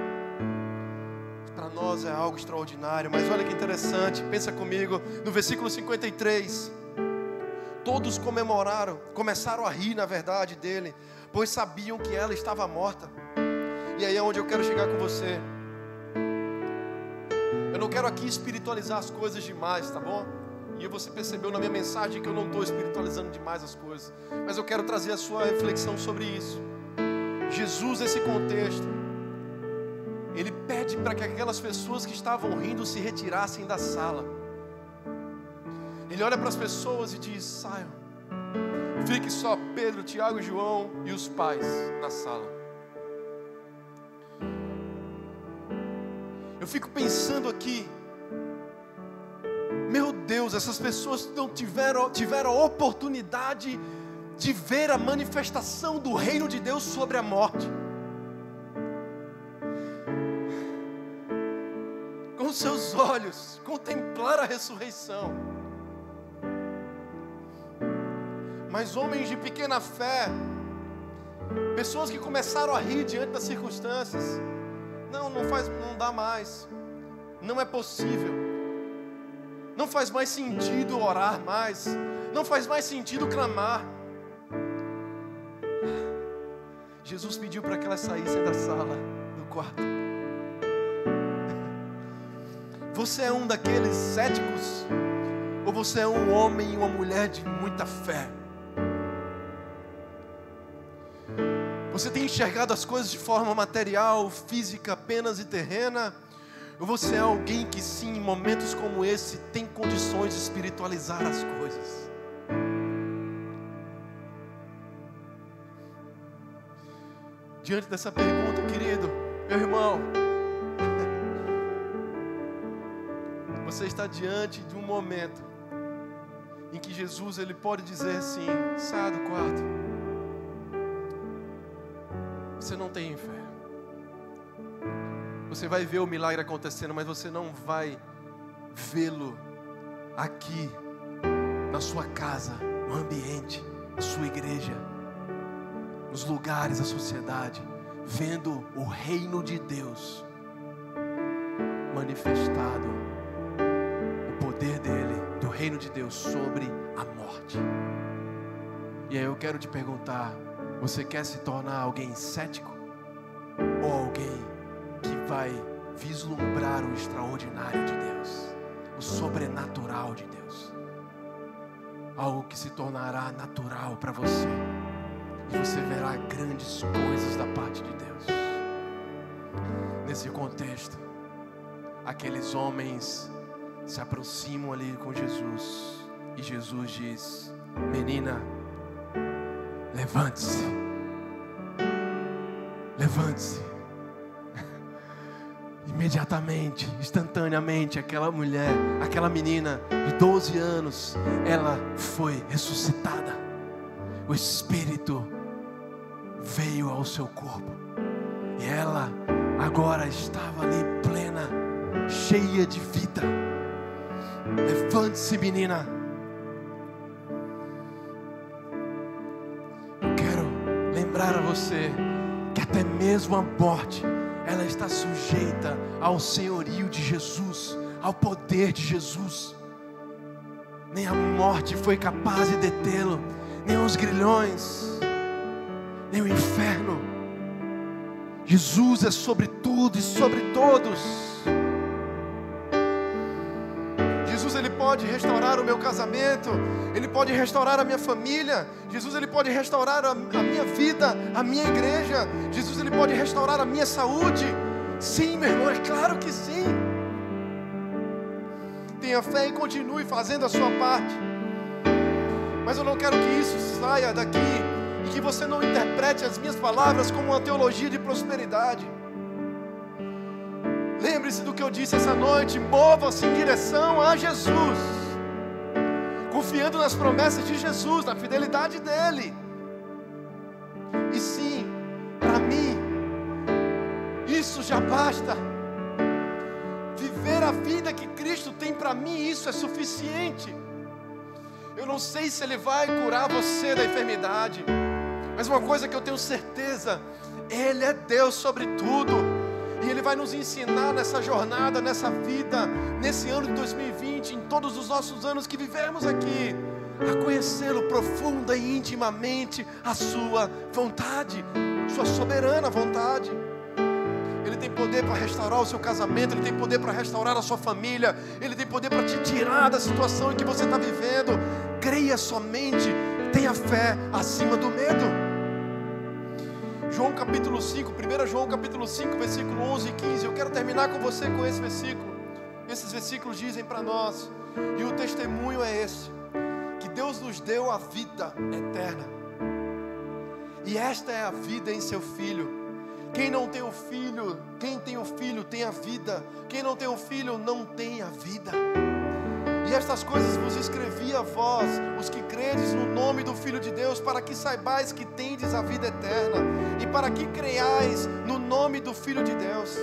Para nós é algo extraordinário. Mas olha que interessante, pensa comigo, no versículo 53. Todos começaram a rir, na verdade, dele, pois sabiam que ela estava morta. E aí é onde eu quero chegar com você. Eu não quero aqui espiritualizar as coisas demais, tá bom? E você percebeu na minha mensagem que eu não estou espiritualizando demais as coisas. Mas eu quero trazer a sua reflexão sobre isso. Jesus, nesse contexto, Ele pede para que aquelas pessoas que estavam rindo se retirassem da sala. Ele olha para as pessoas e diz: saiam, fique só Pedro, Tiago, João e os pais na sala. Eu fico pensando aqui, meu Deus, essas pessoas não tiveram a oportunidade de ver a manifestação do reino de Deus sobre a morte. com seus olhos, contemplar a ressurreição. Mas homens de pequena fé, pessoas que começaram a rir diante das circunstâncias, não dá mais, não é possível, não faz mais sentido orar mais, não faz mais sentido clamar. Jesus pediu para que elas saíssem da sala, do quarto. Você é um daqueles céticos? Ou você é um homem e uma mulher de muita fé? Você tem enxergado as coisas de forma material, física, apenas e terrena? Ou você é alguém que sim, em momentos como esse, tem condições de espiritualizar as coisas? Diante dessa pergunta, querido, meu irmão, você está diante de um momento em que Jesus ele pode dizer assim: saia do quarto. Você não tem fé. Você vai ver o milagre acontecendo, mas você não vai vê-lo aqui, na sua casa, no ambiente, na sua igreja, nos lugares da sociedade, vendo o reino de Deus manifestado, o poder dele, do reino de Deus sobre a morte. E aí eu quero te perguntar: você quer se tornar alguém cético? Ou alguém que vai vislumbrar o extraordinário de Deus, o sobrenatural de Deus? Algo que se tornará natural para você, e você verá grandes coisas da parte de Deus. Nesse contexto, aqueles homens se aproximam ali com Jesus, e Jesus diz: menina, levante-se. Levante-se. Imediatamente, instantaneamente, aquela mulher, aquela menina de 12 anos, ela foi ressuscitada. O Espírito veio ao seu corpo, e ela agora estava ali plena, cheia de vida. Levante-se, menina. Eu quero lembrar a você que até mesmo a morte, ela está sujeita ao senhorio de Jesus, ao poder de Jesus. Nem a morte foi capaz de detê-lo, nem os grilhões, nem o inferno. Jesus é sobre tudo e sobre todos. Jesus, ele pode restaurar o meu casamento, ele pode restaurar a minha família. Jesus, ele pode restaurar a minha vida, a minha igreja. Jesus, ele pode restaurar a minha saúde. Sim, meu irmão, é claro que sim. Tenha fé e continue fazendo a sua parte. Mas eu não quero que isso saia daqui e que você não interprete as minhas palavras como uma teologia de prosperidade. Lembre-se do que eu disse essa noite: mova-se em direção a Jesus, confiando nas promessas de Jesus, na fidelidade dele. E sim, para mim, isso já basta. Viver a vida que Cristo tem para mim, isso é suficiente. Eu não sei se Ele vai curar você da enfermidade, mas uma coisa que eu tenho certeza: Ele é Deus sobre tudo. E Ele vai nos ensinar nessa jornada, nessa vida, nesse ano de 2020, em todos os nossos anos que vivemos aqui, a conhecê-lo profunda e intimamente, a sua vontade, sua soberana vontade. Ele tem poder para restaurar o seu casamento, Ele tem poder para restaurar a sua família, Ele tem poder para te tirar da situação em que você está vivendo. Creia somente, tenha fé acima do medo. João capítulo 5, 1 João capítulo 5, versículo 11 e 15. Eu quero terminar com você com esse versículo. Esses versículos dizem para nós, e o testemunho é esse: que Deus nos deu a vida eterna, e esta é a vida em seu Filho. Quem não tem o Filho, quem tem o Filho tem a vida. Quem não tem o Filho não tem a vida. E estas coisas vos escrevi a vós, os que credes no nome do Filho de Deus, para que saibais que tendes a vida eterna, e para que creiais no nome do Filho de Deus.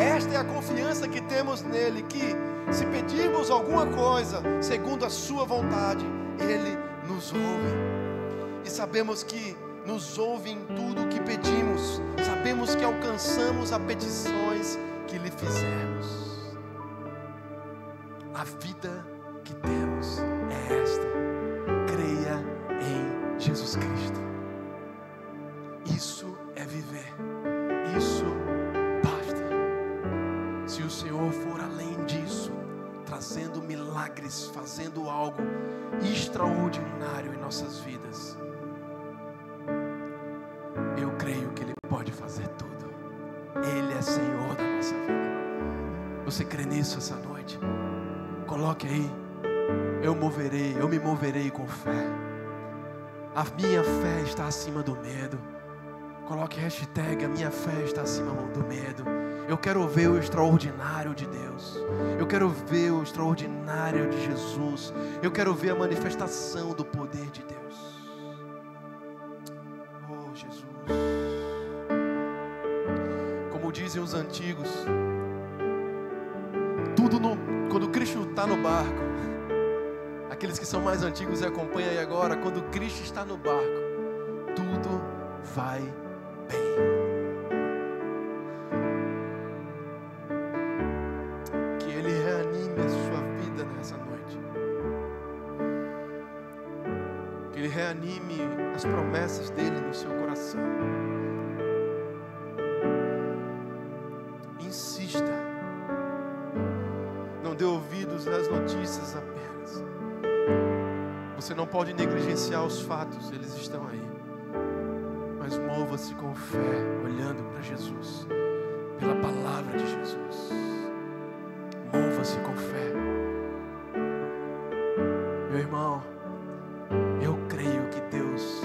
Esta é a confiança que temos nele, que se pedirmos alguma coisa segundo a sua vontade, ele nos ouve. E sabemos que nos ouve em tudo o que pedimos. Sabemos que alcançamos as petições que lhe fizermos. A vida que temos é esta: creia em Jesus Cristo. Isso é viver. Isso basta. Se o Senhor for além disso, trazendo milagres, fazendo algo extraordinário em nossas vidas, eu creio que Ele pode fazer tudo. Ele é Senhor da nossa vida. Você crê nisso essa noite? Coloque aí: eu me moverei com fé. A minha fé está acima do medo. Coloque hashtag: a minha fé está acima do medo. Eu quero ver o extraordinário de Deus. Eu quero ver o extraordinário de Jesus. Eu quero ver a manifestação do poder de Deus. Oh, Jesus. Como dizem os antigos, quando Cristo está no barco, aqueles que são mais antigos e acompanham aí agora, quando Cristo está no barco, tudo vai bem. Que Ele reanime a sua vida nessa noite. Que Ele reanime as promessas dEle no seu coração. Insista. Não dê ouvidos às notícias apenas. Você não pode negligenciar os fatos, eles estão aí. Mas mova-se com fé, olhando para Jesus, pela palavra de Jesus. Mova-se com fé. Meu irmão, eu creio que Deus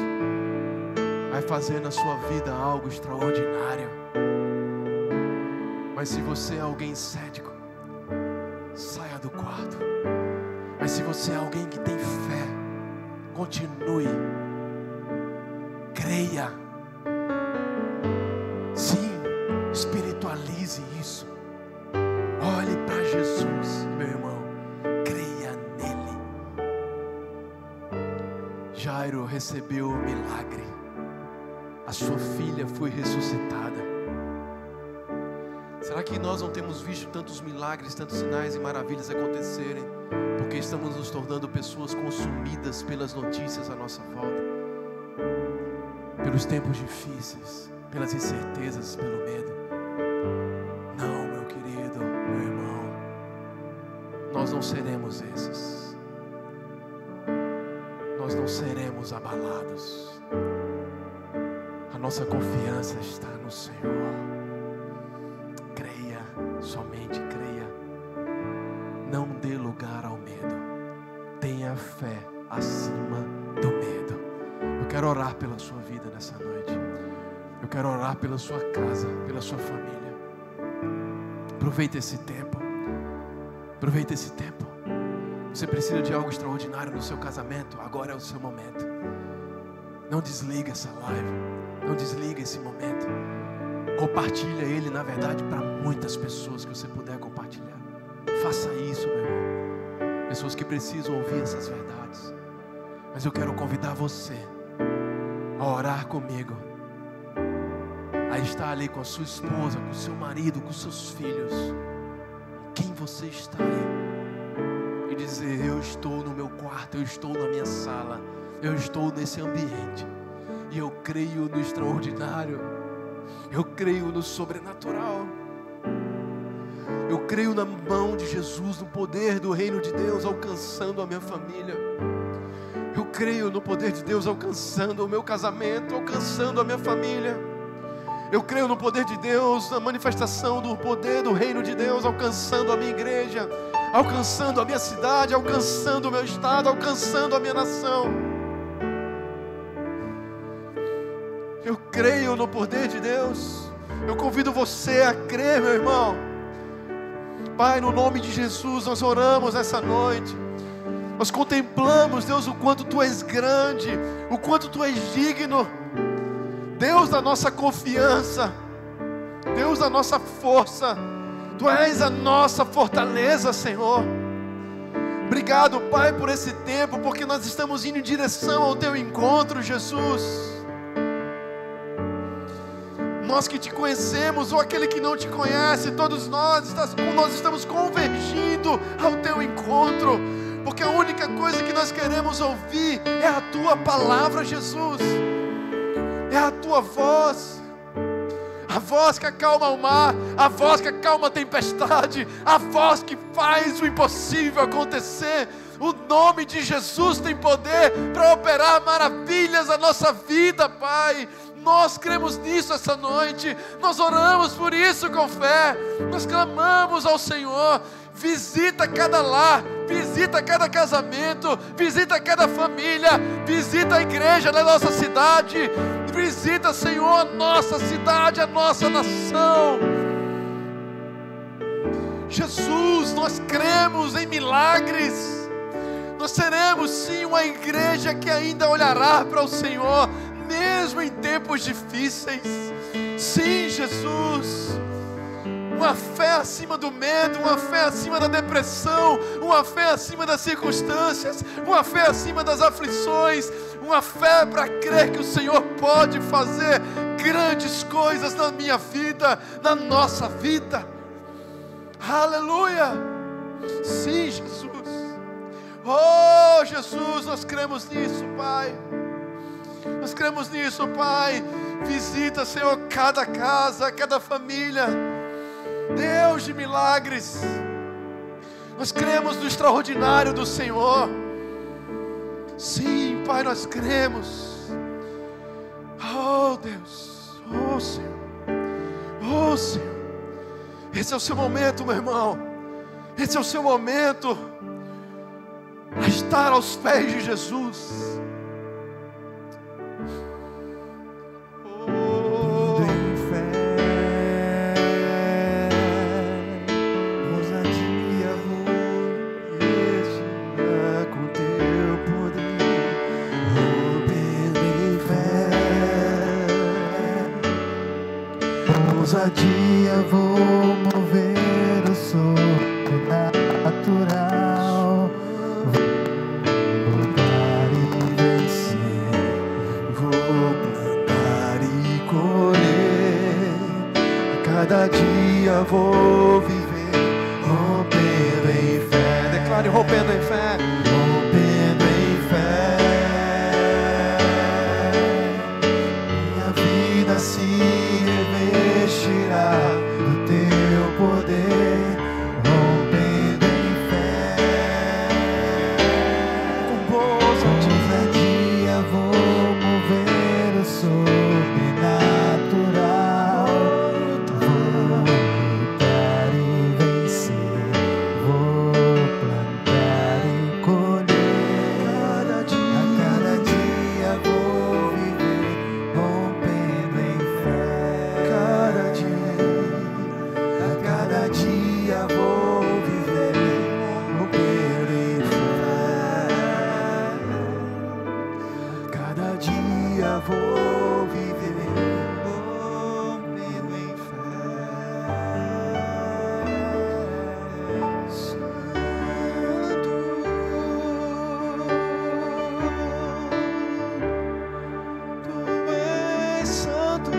vai fazer na sua vida algo extraordinário. Mas se você é alguém cético, saia do quarto. Mas se você é alguém que tem fé, continue. Creia. Sim, espiritualize isso. Olhe para Jesus, meu irmão. Creia nele. Jairo recebeu o milagre. A sua filha foi ressuscitada. Será que nós não temos visto tantos milagres, tantos sinais e maravilhas acontecerem, porque estamos nos tornando pessoas consumidas pelas notícias à nossa volta, pelos tempos difíceis, pelas incertezas, pelo medo? Não, meu querido, meu irmão, nós não seremos esses. Nós não seremos abalados. A nossa confiança está no Senhor. Creia, somente creia. Não dê lugar ao medo. Tenha fé acima do medo. Eu quero orar pela sua vida nessa noite. Eu quero orar pela sua casa, pela sua família. Aproveita esse tempo. Aproveita esse tempo. Você precisa de algo extraordinário no seu casamento. Agora é o seu momento. Não desliga essa live. Não desliga esse momento. Compartilha ele, na verdade, para muitas pessoas que você puder compartilhar. Faça isso, meu irmão. Pessoas que precisam ouvir essas verdades. Mas eu quero convidar você a orar comigo, a estar ali com a sua esposa, com o seu marido, com os seus filhos, quem você está aí, e dizer: eu estou no meu quarto, eu estou na minha sala, eu estou nesse ambiente, e eu creio no extraordinário, eu creio no sobrenatural, eu creio na mão de Jesus, no poder do reino de Deus alcançando a minha família. Eu creio no poder de Deus alcançando o meu casamento, alcançando a minha família. Eu creio no poder de Deus, na manifestação do poder do reino de Deus alcançando a minha igreja, alcançando a minha cidade, alcançando o meu estado, alcançando a minha nação. Eu creio no poder de Deus. Eu convido você a crer, meu irmão. Pai, no nome de Jesus, nós oramos essa noite. Nós contemplamos, Deus, o quanto Tu és grande, o quanto Tu és digno. Deus da nossa confiança, Deus da nossa força, Tu és a nossa fortaleza, Senhor. Obrigado, Pai, por esse tempo, porque nós estamos indo em direção ao Teu encontro, Jesus. Nós que Te conhecemos, ou aquele que não Te conhece, todos nós estamos convergindo ao Teu encontro, porque a única coisa que nós queremos ouvir é a Tua palavra, Jesus. É a Tua voz. A voz que acalma o mar, a voz que acalma a tempestade, a voz que faz o impossível acontecer. O nome de Jesus tem poder para operar maravilhas na nossa vida, Pai. Nós cremos nisso essa noite, nós oramos por isso com fé, nós clamamos ao Senhor. Visita cada lar, visita cada casamento, visita cada família, visita a igreja da nossa cidade, visita, Senhor, a nossa cidade, a nossa nação. Jesus, nós cremos em milagres, nós seremos sim uma igreja que ainda olhará para o Senhor, mesmo em tempos difíceis. Sim, Jesus. Uma fé acima do medo, uma fé acima da depressão, uma fé acima das circunstâncias, uma fé acima das aflições, uma fé para crer que o Senhor pode fazer grandes coisas na minha vida, na nossa vida. Aleluia! Sim, Jesus. Oh, Jesus, nós cremos nisso, Pai. Nós cremos nisso, Pai. Visita, Senhor, cada casa, cada família. Deus de milagres, nós cremos no extraordinário do Senhor. Sim, Pai, nós cremos. Oh Deus, oh Senhor, oh Senhor. Esse é o seu momento, meu irmão. Esse é o seu momento a estar aos pés de Jesus. Ousadia vou mover o sobrenatural, vou lutar e vencer, vou plantar e colher. A cada dia vou viver rompendo em fé. Declare rompendo em fé. Rompendo em fé. Minha vida se revestirá do teu poder, rompendo em fé. Com ousadia vou mover o sobrenatural, vou lutar e vencer, vou plantar e colher. A cada dia vou viver rompendo em fé. A cada dia vou viver rompendo em fé. A cada dia vou viver rompendo em fé. Santo, Tu és santo.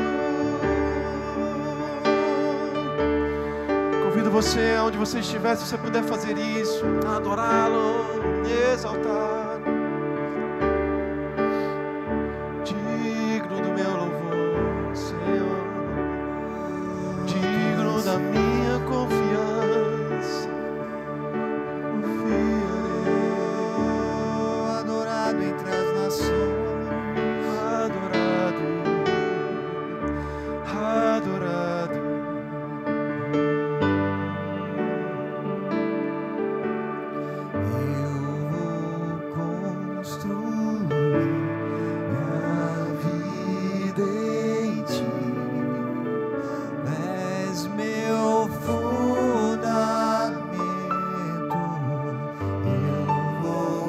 Convido você, onde você estiver, se você puder fazer isso, adorá-lo, exaltar. Digno do meu louvor, Senhor, digno da minha confiança. Confiarei, Adorado entre as nações, adorado, adorado. eu vou construir minha vida em Ti. És meu fundamento, eu vou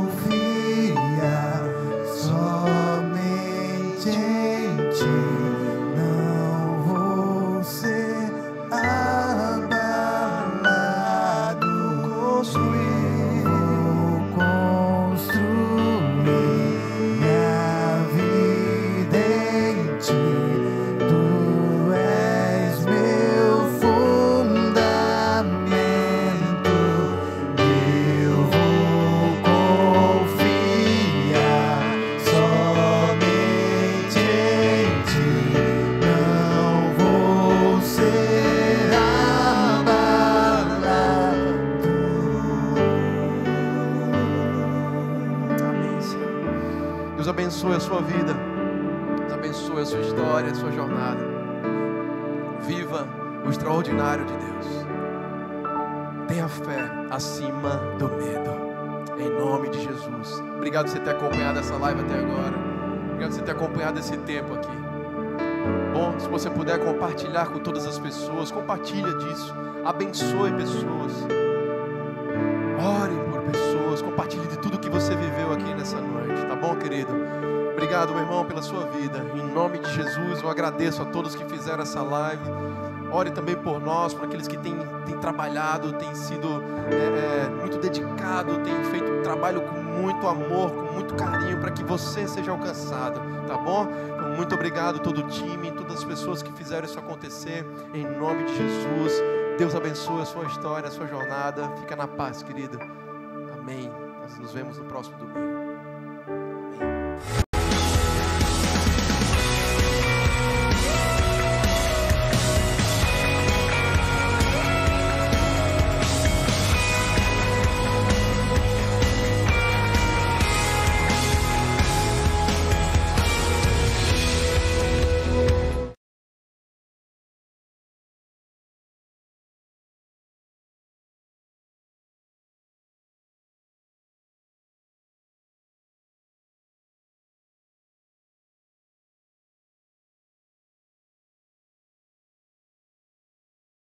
confiar somente em Ti. Não vou ser história, a sua jornada. Viva o extraordinário de Deus. Tenha fé acima do medo. Em nome de Jesus. Obrigado por você ter acompanhado essa live até agora. Obrigado por você ter acompanhado esse tempo aqui. Bom, se você puder compartilhar com todas as pessoas, compartilha disso. Abençoe pessoas. Ore por pessoas. Compartilhe de tudo que você viveu aqui nessa noite. Tá bom, querido? Obrigado, meu irmão, pela sua vida. Em nome de Jesus, eu agradeço a todos que fizeram essa live. Ore também por nós, por aqueles que têm trabalhado, têm sido muito dedicado, têm feito um trabalho com muito amor, com muito carinho, para que você seja alcançado, tá bom? Então, muito obrigado a todo o time, todas as pessoas que fizeram isso acontecer, em nome de Jesus. Deus abençoe a sua história, a sua jornada. Fica na paz, querido. Amém. Nós nos vemos no próximo domingo.